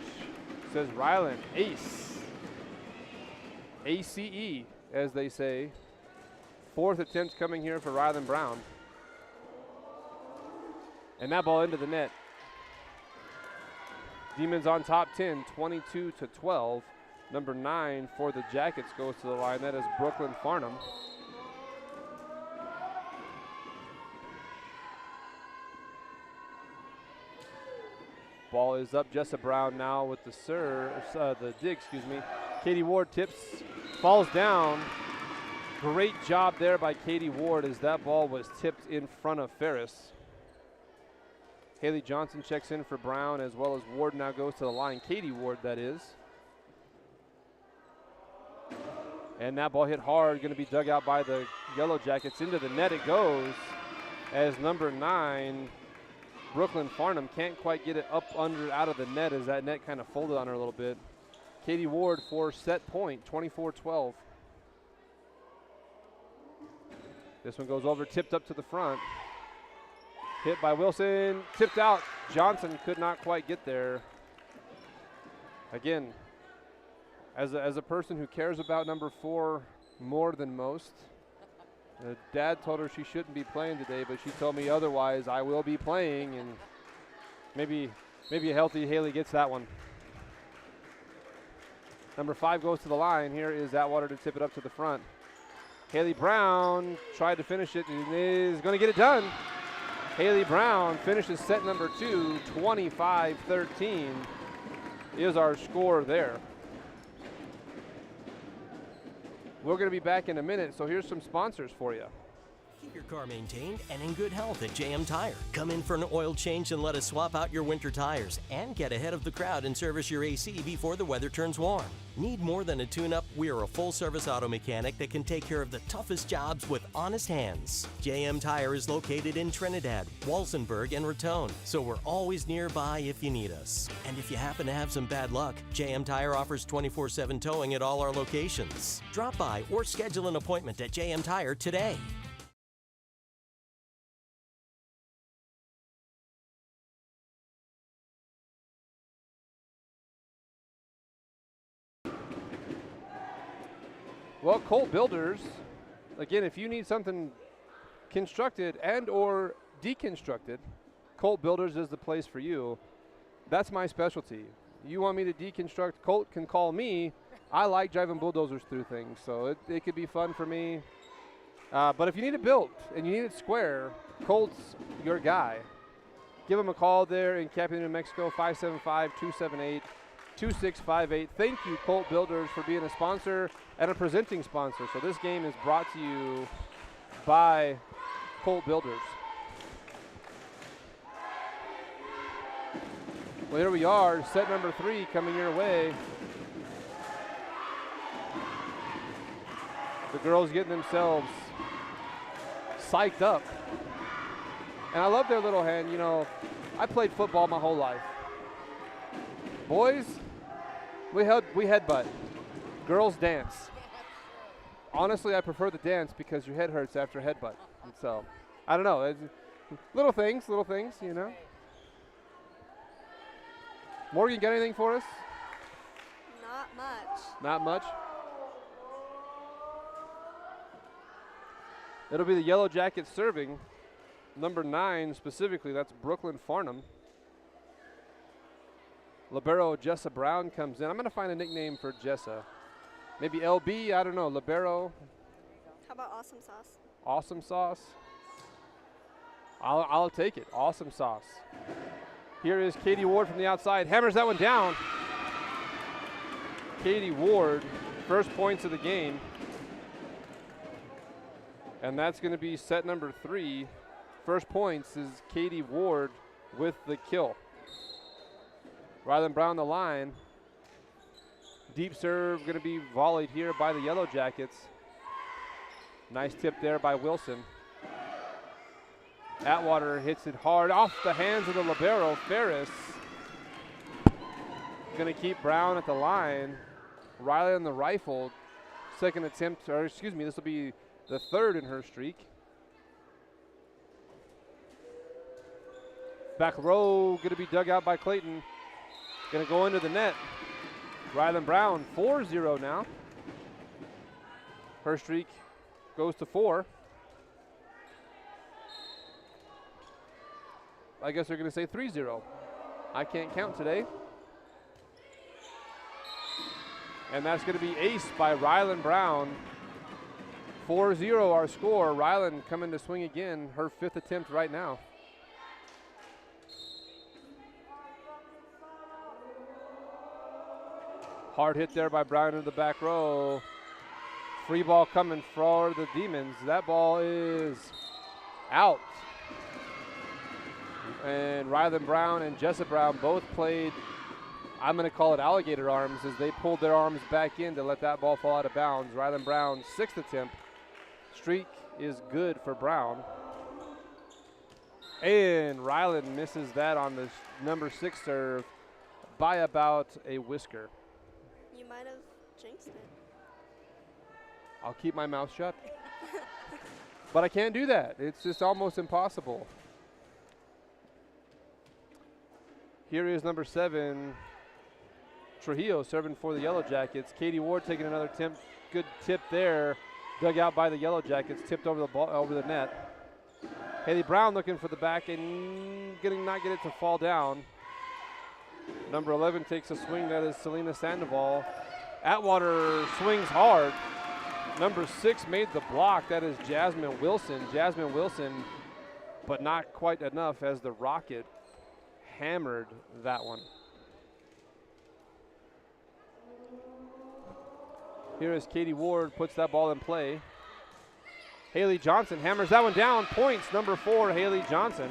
says Rylan, ace. ACE, as they say. Fourth attempt coming here for Rylan Brown. And that ball into the net. Demons on top 10, 22-12. Number 9 for the Jackets goes to the line. That is Brooklyn Farnham. Ball is up. Jessa Brown now with the dig, Katie Ward tips, falls down. Great job there by Katie Ward as that ball was tipped in front of Ferris. Haley Johnson checks in for Brown, as well as Ward now goes to the line. Katie Ward, that is. And that ball hit hard, going to be dug out by the Yellow Jackets. Into the net it goes as number 9, Brooklyn Farnham, can't quite get it up under out of the net as that net kind of folded on her a little bit. Katie Ward for set point, 24-12. This one goes over, tipped up to the front. Hit by Wilson, tipped out. Johnson could not quite get there. Again, as a person who cares about number 4 more than most, Dad told her she shouldn't be playing today, but she told me otherwise. I will be playing, and maybe a healthy Haley gets that one. Number 5 goes to the line. Here is Atwater to tip it up to the front. Haley Brown tried to finish it and is going to get it done. Haley Brown finishes set number 2, 25-13 is our score there. We're going to be back in a minute, so here's some sponsors for you. Keep your car maintained and in good health at JM Tire. Come in for an oil change and let us swap out your winter tires and get ahead of the crowd and service your AC before the weather turns warm. Need more than a tune-up? We are a full-service auto mechanic that can take care of the toughest jobs with honest hands. JM Tire is located in Trinidad, Walsenburg, and Raton, so we're always nearby if you need us. And if you happen to have some bad luck, JM Tire offers 24/7 towing at all our locations. Drop by or schedule an appointment at JM Tire today. Well, Colt Builders, again, if you need something constructed and or deconstructed, Colt Builders is the place for you. That's my specialty. You want me to deconstruct, Colt can call me. I like driving bulldozers through things, so it could be fun for me. But if you need it built and you need it square, Colt's your guy. Give him a call there in Capital, New Mexico, 575-278-2658. Thank you, Colt Builders, for being a sponsor and a presenting sponsor. So this game is brought to you by Colt Builders. Well, here we are, set number 3 coming your way. The girls getting themselves psyched up. And I love their little hand. You know, I played football my whole life. Boys, we headbutt. Girls dance. Honestly, I prefer the dance because your head hurts after a headbutt. And so, I don't know. Little things, you know. Morgan, got anything for us? Not much. Not much? It'll be the Yellow Jackets serving. Number 9 specifically, that's Brooklyn Farnham. Libero Jessa Brown comes in. I'm going to find a nickname for Jessa. Maybe LB, I don't know, libero. How about awesome sauce? Awesome sauce. I'll take it. Awesome sauce. Here is Katie Ward from the outside. Hammers that one down. Katie Ward, first points of the game. And that's going to be set number 3. First points is Katie Ward with the kill. Rylan Brown the line. Deep serve going to be volleyed here by the Yellow Jackets. Nice tip there by Wilson. Atwater hits it hard off the hands of the libero, Ferris. Going to keep Brown at the line. Riley on the rifle. Second attempt, or excuse me, this will be the 3rd in her streak. Back row going to be dug out by Clayton. Going to go into the net. Rylan Brown, 4-0 now. Her streak goes to 4. I guess they're going to say 3-0. I can't count today. And that's going to be ace by Rylan Brown. 4-0 our score. Rylan coming to swing again. Her 5th attempt right now. Hard hit there by Brown into the back row. Free ball coming for the Demons. That ball is out. And Rylan Brown and Jessup Brown both played, I'm going to call it alligator arms, as they pulled their arms back in to let that ball fall out of bounds. Rylan Brown, 6th attempt. Streak is good for Brown. And Rylan misses that on the number 6 serve by about a whisker. You might have jinxed it. I'll keep my mouth shut. But I can't do that. It's just almost impossible. Here is number 7, Trujillo, serving for the Yellow Jackets. Katie Ward taking another attempt. Good tip there. Dug out by the Yellow Jackets. Tipped over the ball, over the net. Haley Brown looking for the back and not get it to fall down. Number 11 takes a swing. That is Selena Sandoval. Atwater swings hard. Number 6 made the block. That is Jasmine Wilson. Jasmine Wilson, but not quite enough as the Rocket hammered that one. Here is Katie Ward, puts that ball in play. Haley Johnson hammers that one down. Points, number 4, Haley Johnson.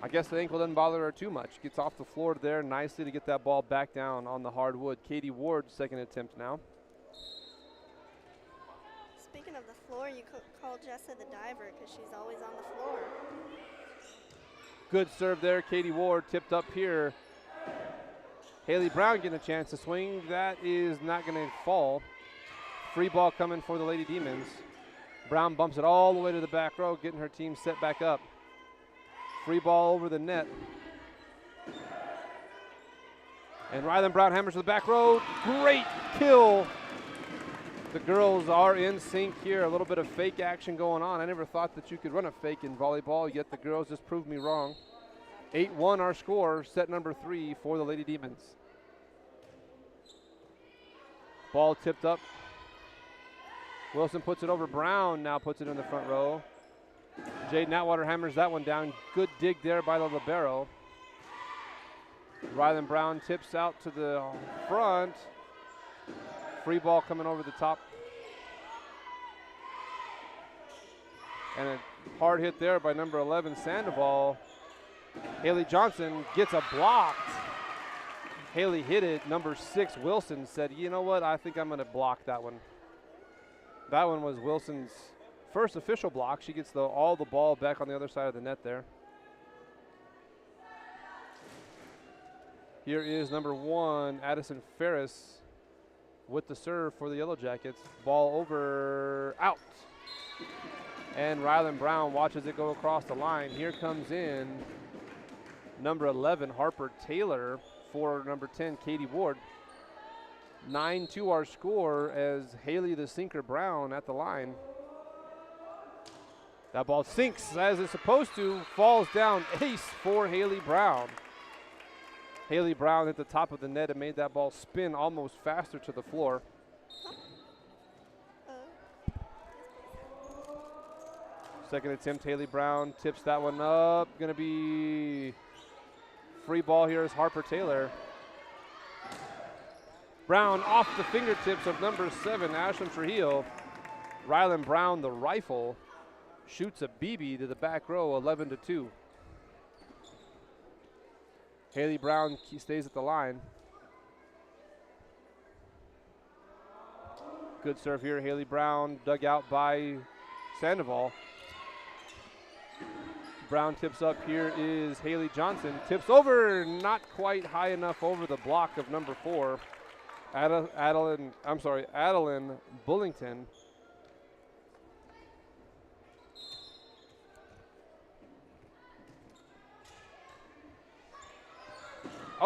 I guess the ankle doesn't bother her too much. Gets off the floor there nicely to get that ball back down on the hardwood. Katie Ward, 2nd attempt now. Speaking of the floor, you could call Jessa the diver because she's always on the floor. Good serve there. Katie Ward tipped up here. Haley Brown getting a chance to swing. That is not going to fall. Free ball coming for the Lady Demons. Brown bumps it all the way to the back row, getting her team set back up. Free ball over the net. And Rylan Brown hammers to the back row. Great kill. The girls are in sync here. A little bit of fake action going on. I never thought that you could run a fake in volleyball, yet the girls just proved me wrong. 8-1 our score, set number 3 for the Lady Demons. Ball tipped up. Wilson puts it over Brown, now puts it in the front row. Jaden Atwater hammers that one down. Good dig there by the libero. Rylan Brown tips out to the front. Free ball coming over the top. And a hard hit there by number 11, Sandoval. Haley Johnson gets a block. Haley hit it. Number 6, Wilson, said, you know what, I think I'm going to block that one. That one was Wilson's first official block. She gets all the ball back on the other side of the net there. Here is number 1, Addison Ferris, with the serve for the Yellow Jackets. Ball over, out. And Rylan Brown watches it go across the line. Here comes in number 11, Harper Taylor, for number 10, Katie Ward. 9-2 our score as Haley the Sinker Brown at the line. That ball sinks as it's supposed to, falls down. Ace for Haley Brown. Haley Brown hit the top of the net and made that ball spin almost faster to the floor. Second attempt, Haley Brown tips that one up. Going to be free ball here is Harper Taylor. Brown off the fingertips of number 7, Ashlyn Trujillo. Rylan Brown, the rifle, shoots a BB to the back row, 11-2. Haley Brown stays at the line. Good serve here, Haley Brown, dug out by Sandoval. Brown tips up, here is Haley Johnson. Tips over, not quite high enough over the block of number 4. Adeline Bullington.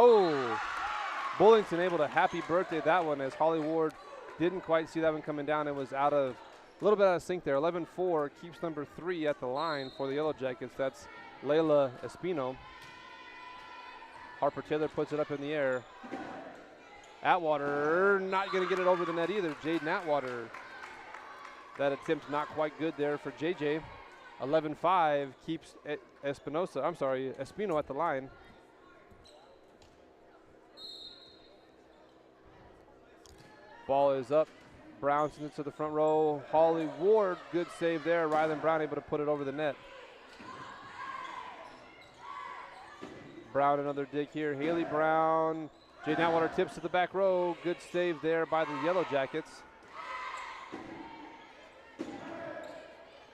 Oh, Bullington able to happy birthday that one as Holly Ward didn't quite see that one coming down. It was out of a little bit out of sync there. 11-4 keeps number 3 at the line for the Yellow Jackets. That's Layla Espino. Harper Taylor puts it up in the air. Atwater not going to get it over the net either. Jaden Atwater. That attempt not quite good there for JJ. 11-5 keeps Espino at the line. Ball is up. Brown sends it to the front row. Holly Ward, good save there. Rylan Brown able to put it over the net. Brown another dig here. Haley Brown. Jaden Atwater tips to the back row. Good save there by the Yellow Jackets.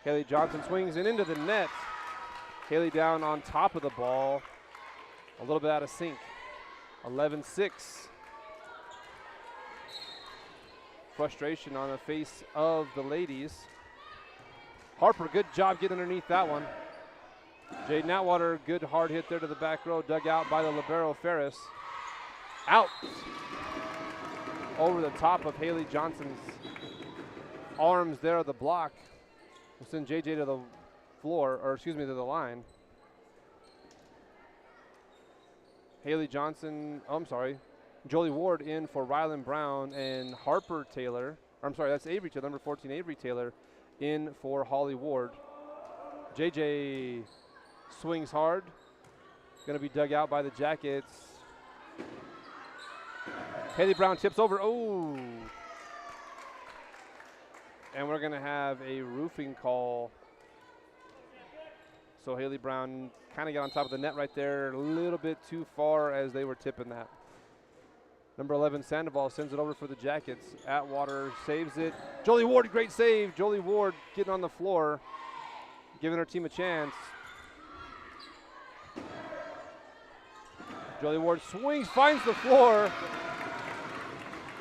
Haley Johnson swings and into the net. Haley down on top of the ball. A little bit out of sync. 11-6. Frustration on the face of the ladies. Harper, good job getting underneath that one. Jaden Atwater, good hard hit there to the back row, dug out by the libero Ferris. Out. Over the top of Haley Johnson's arms there at the block. We'll send JJ to the floor, or excuse me, to the line. Haley Johnson, Jolie Ward in for Rylan Brown and Harper Taylor. That's Avery Taylor, number 14, Avery Taylor, in for Holly Ward. JJ swings hard. Going to be dug out by the Jackets. Haley Brown tips over. Oh. And we're going to have a roofing call. So Haley Brown kind of got on top of the net right there, a little bit too far as they were tipping that. Number 11, Sandoval sends it over for the Jackets. Atwater saves it. Jolie Ward, great save. Jolie Ward getting on the floor, giving her team a chance. Jolie Ward swings, finds the floor.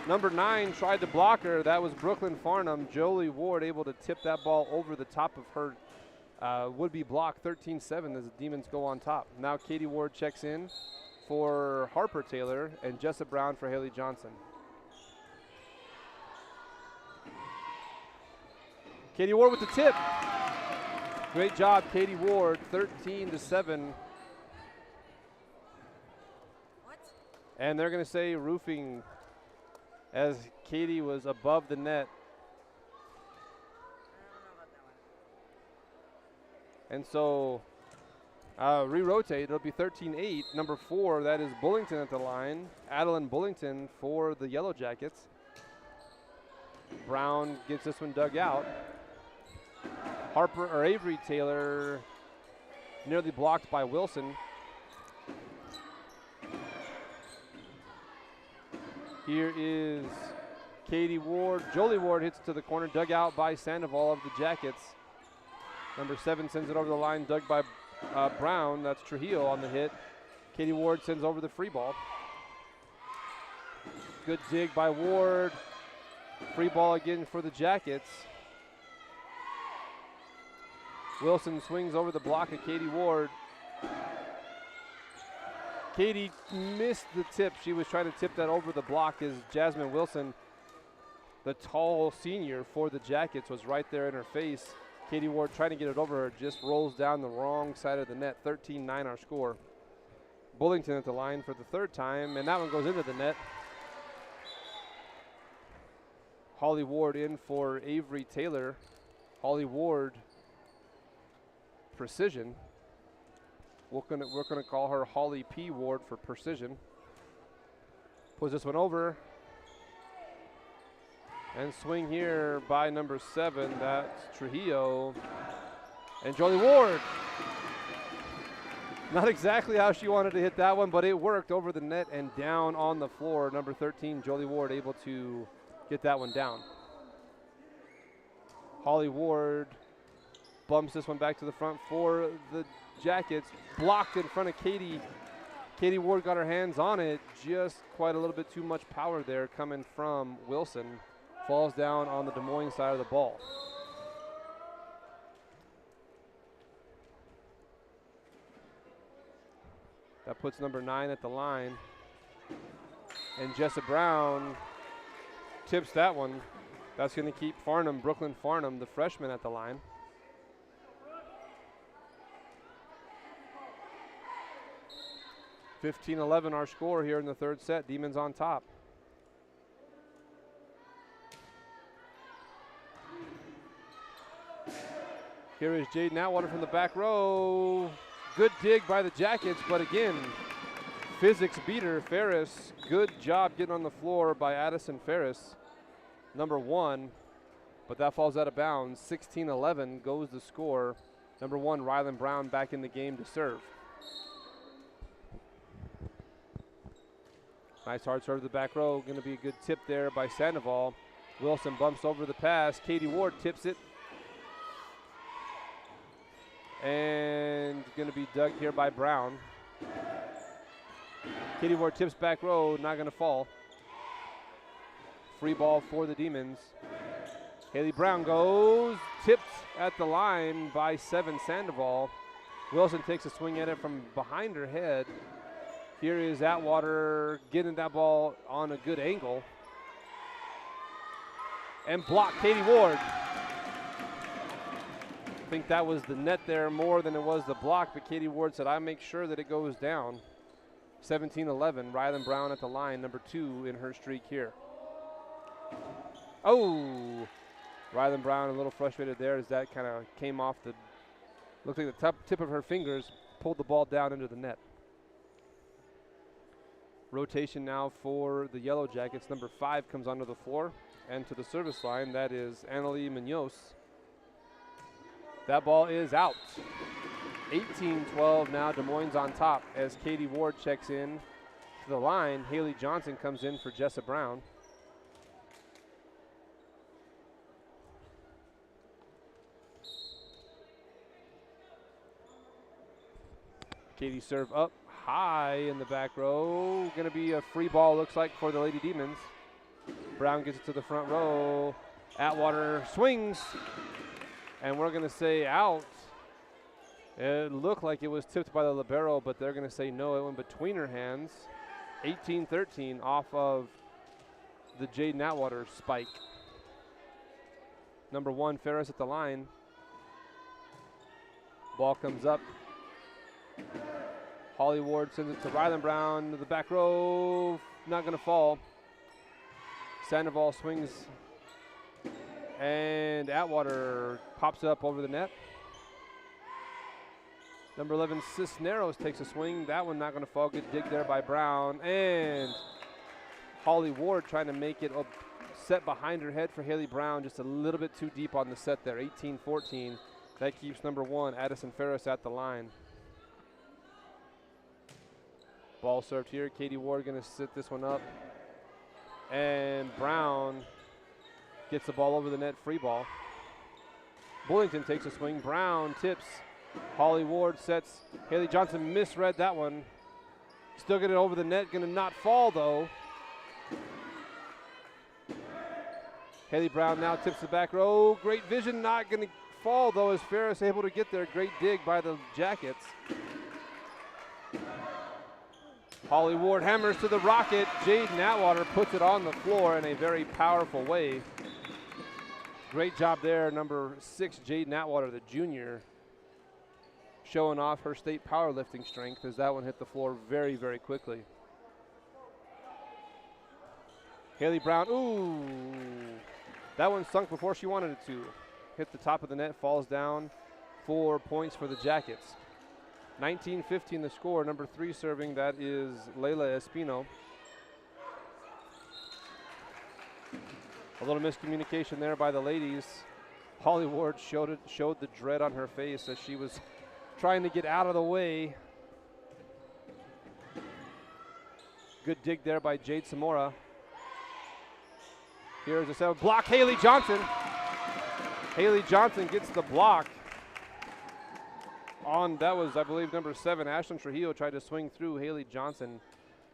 Number 9 tried to block her. That was Brooklyn Farnham. Jolie Ward able to tip that ball over the top of her would-be block. 13-7 as the Demons go on top. Now Katie Ward checks in for Harper Taylor and Jessa Brown for Haley Johnson. Katie Ward with the tip. Great job, Katie Ward, 13-7. And they're going to say roofing as Katie was above the net. And so re-rotate, it'll be 13-8. Number 4, that is Bullington at the line. Adeline Bullington for the Yellow Jackets. Brown gets this one dug out. Avery Taylor nearly blocked by Wilson. Here is Katie Ward. Jolie Ward hits to the corner, dug out by Sandoval of the Jackets. Number 7 sends it over the line, dug by Brown. That's Trujillo on the hit. Katie Ward sends over the free ball. Good dig by Ward. Free ball again for the Jackets. Wilson swings over the block of Katie Ward. Katie missed the tip. She was trying to tip that over the block as Jasmine Wilson, the tall senior for the Jackets, was right there in her face. Katie Ward trying to get it over her, just rolls down the wrong side of the net. 13-9 our score. Bullington at the line for the third time, and that one goes into the net. Holly Ward in for Avery Taylor. Holly Ward, precision. We're gonna call her Holly P. Ward for precision. Puts this one over. And swing here by number 7, that's Trujillo. And Jolie Ward. Not exactly how she wanted to hit that one, but it worked over the net and down on the floor. Number 13, Jolie Ward, able to get that one down. Holly Ward bumps this one back to the front for the Jackets. Blocked in front of Katie. Katie Ward got her hands on it. Just quite a little bit too much power there coming from Wilson. Falls down on the Des Moines side of the ball. That puts number 9 at the line. And Jessa Brown tips that one. That's going to keep Farnham, Brooklyn Farnham, the freshman, at the line. (15-11) our score here in the third set. Demons on top. Here is Jaden Atwater from the back row. Good dig by the Jackets, but again, physics beater Ferris. Good job getting on the floor by Addison Ferris, number 1, but that falls out of bounds. 16-11 goes the score. Number 1, Rylan Brown back in the game to serve. Nice hard serve to the back row. Going to be a good tip there by Sandoval. Wilson bumps over the pass. Katie Ward tips it. And going to be dug here by Brown. Katie Ward tips back row, not going to fall. Free ball for the Demons. Haley Brown goes, tipped at the line by 7 Sandoval. Wilson takes a swing at it from behind her head. Here is Atwater getting that ball on a good angle. And block Katie Ward. I think that was the net there more than it was the block, but Katie Ward said, I make sure that it goes down. 17-11, Rylan Brown at the line, number 2 in her streak here. Oh, Rylan Brown a little frustrated there as that kind of came off the, looked like the top tip of her fingers, pulled the ball down into the net. Rotation now for the Yellow Jackets. Number 5 comes onto the floor and to the service line. That is Annalie Munoz. That ball is out. 18-12 now, Des Moines on top as Katie Ward checks in to the line. Haley Johnson comes in for Jessa Brown. Katie serve up high in the back row. Going to be a free ball, looks like, for the Lady Demons. Brown gets it to the front row. Atwater swings. And we're going to say out. It looked like it was tipped by the libero, but they're going to say no. It went between her hands. 18-13 off of the Jaden Atwater spike. Number 1, Ferris at the line. Ball comes up. Holly Ward sends it to Rylan Brown to the back row. Not going to fall. Sandoval swings. And Atwater pops it up over the net. Number 11, Cisneros takes a swing. That one not going to fall. Good dig there by Brown. And Holly Ward trying to make it set behind her head for Haley Brown. Just a little bit too deep on the set there. 18-14. That keeps number 1, Addison Ferris, at the line. Ball served here. Katie Ward going to sit this one up. And Brown gets the ball over the net. Free ball. Bullington takes a swing. Brown tips. Holly Ward sets. Haley Johnson misread that one. Still get it over the net. Going to not fall, though. Haley Brown now tips the back row. Great vision. Not going to fall, though, as Ferris able to get there. Great dig by the Jackets. Holly Ward hammers to the rocket. Jaden Atwater puts it on the floor in a very powerful way. Great job there, number 6, Jaden Atwater, the junior. showing off her state powerlifting strength as that one hit the floor very, very quickly. Haley Brown, ooh, that one sunk before she wanted it to. Hit the top of the net, falls down. 4 points for the Jackets. 19-15 the score. Number 3 serving, that is Layla Espino. A little miscommunication there by the ladies. Holly Ward showed the dread on her face as she was trying to get out of the way. Good dig there by Jade Zamora. Here's a 7 block, Haley Johnson. Haley Johnson gets the block. That was, I believe, number 7. Ashlyn Trujillo tried to swing through. Haley Johnson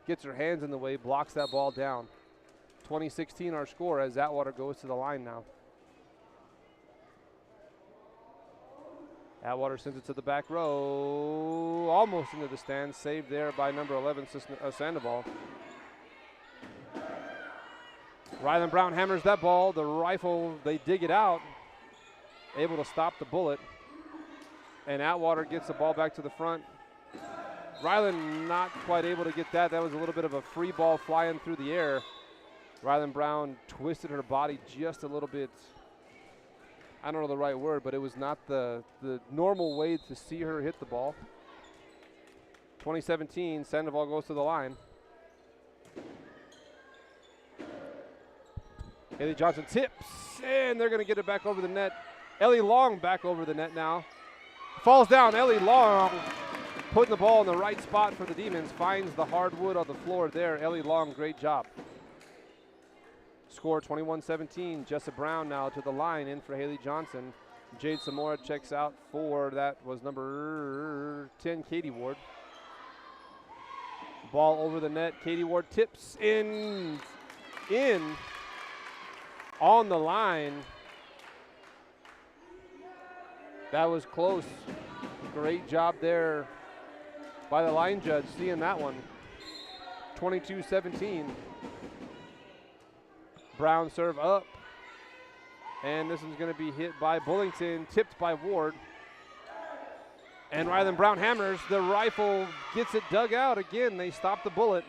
gets her hands in the way, blocks that ball down. 20-16 our score as Atwater goes to the line now. Atwater sends it to the back row, almost into the stands, saved there by number 11, Sandoval. Rylan Brown hammers that ball. The rifle, they dig it out, able to stop the bullet. And Atwater gets the ball back to the front. Rylan not quite able to get that. That was a little bit of a free ball flying through the air. Rylan Brown twisted her body just a little bit. I don't know the right word, but it was not the normal way to see her hit the ball. 2017, Sandoval goes to the line. Haley Johnson tips, and they're going to get it back over the net. Ellie Long back over the net now. Falls down, Ellie Long putting the ball in the right spot for the Demons. Finds the hardwood on the floor there. Ellie Long, great job. Score 21-17. Jessa Brown now to the line, in for Haley Johnson. Jade Zamora checks out for, that was number 10, Katie Ward. Ball over the net. Katie Ward tips in on the line. That was close. Great job there by the line judge seeing that one. 22-17. Brown serve up. And this is going to be hit by Bullington, tipped by Ward. And Rylan Brown hammers. The rifle gets it dug out again. They stop the bullet.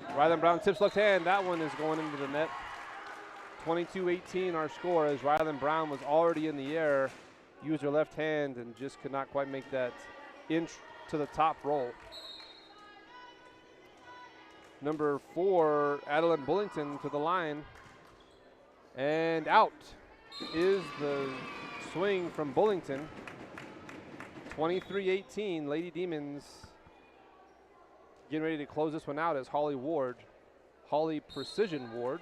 Rylan Brown tips left hand. That one is going into the net. 22-18 our score as Rylan Brown was already in the air, used her left hand and just could not quite make that inch to the top roll. Number 4, Adeline Bullington to the line. And out is the swing from Bullington. 23-18, Lady Demons getting ready to close this one out as Holly Precision Ward.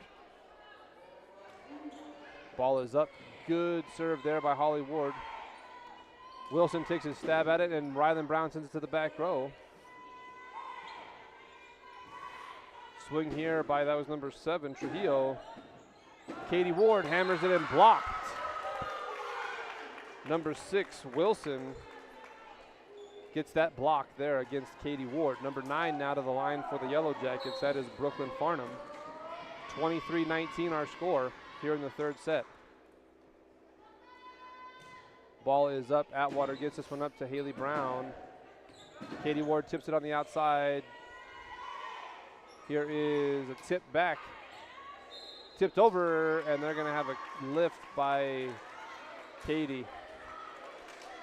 Ball is up. Good serve there by Holly Ward. Wilson takes a stab at it, and Rylan Brown sends it to the back row. Swing here by, that was number 7, Trujillo. Katie Ward hammers it and blocked. Number 6, Wilson gets that block there against Katie Ward. Number 9 now to the line for the Yellow Jackets. That is Brooklyn Farnham. 23-19 our score here in the third set. Ball is up. Atwater gets this one up to Haley Brown. Katie Ward tips it on the outside. Here is a tip back. Tipped over, and they're going to have a lift by Katie.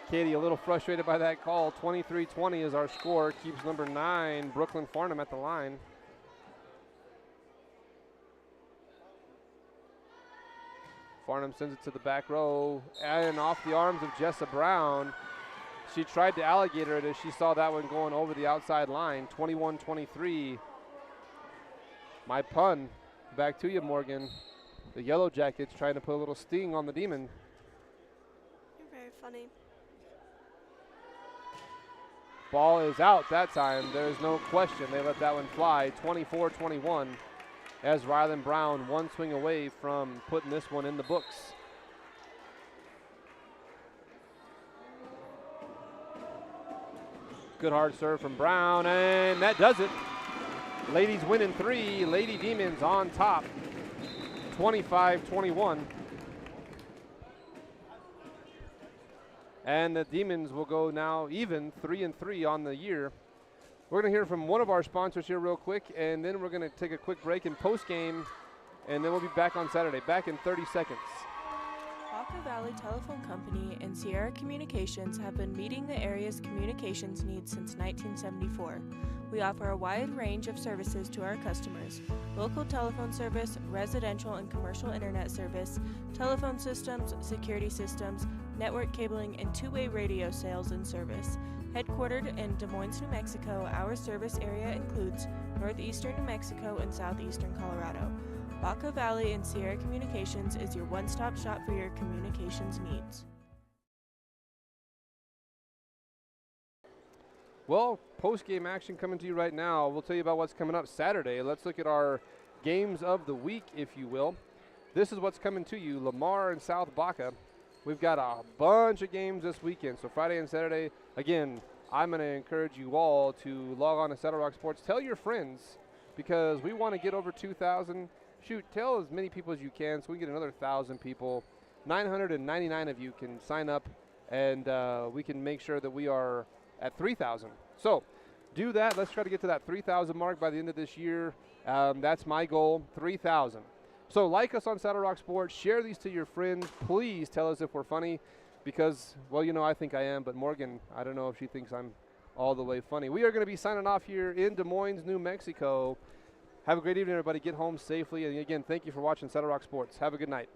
Katie a little frustrated by that call. 23-20 is our score. Keeps number 9, Brooklyn Farnham, at the line. Farnham sends it to the back row and off the arms of Jessa Brown. She tried to alligator it as she saw that one going over the outside line. 21-23. My pun. Back to you, Morgan. The Yellow Jackets trying to put a little sting on the Demon. You're very funny. Ball is out that time. There's no question. They let that one fly. 24-21. As Rylan Brown one swing away from putting this one in the books. Good hard serve from Brown, and that does it. Ladies win in 3. Lady Demons on top. 25-21. And the Demons will go now even 3-3 on the year. We're going to hear from one of our sponsors here real quick, and then we're going to take a quick break in post-game, and then we'll be back on Saturday. Back in 30 seconds. Baca Valley Telephone Company and Sierra Communications have been meeting the area's communications needs since 1974. We offer a wide range of services to our customers: local telephone service, residential and commercial internet service, telephone systems, security systems, network cabling, and two-way radio sales and service. Headquartered in Des Moines, New Mexico, our service area includes northeastern New Mexico and southeastern Colorado. Baca Valley and Sierra Communications is your one-stop shop for your communications needs. Well, post-game action coming to you right now. We'll tell you about what's coming up Saturday. Let's look at our games of the week, if you will. This is what's coming to you, Lamar and South Baca. We've got a bunch of games this weekend, so Friday and Saturday. Again, I'm going to encourage you all to log on to Saddle Rock Sports. Tell your friends, because we want to get over 2,000. Shoot, tell as many people as you can so we can get another 1,000 people. 999 of you can sign up, and we can make sure that we are at 3,000. So do that. Let's try to get to that 3,000 mark by the end of this year. That's my goal, 3,000. So like us on Saddle Rock Sports. Share these to your friends. Please tell us if we're funny because, well, you know, I think I am, but Morgan, I don't know if she thinks I'm all the way funny. We are going to be signing off here in Des Moines, New Mexico. Have a great evening, everybody. Get home safely. And again, thank you for watching Saddle Rock Sports. Have a good night.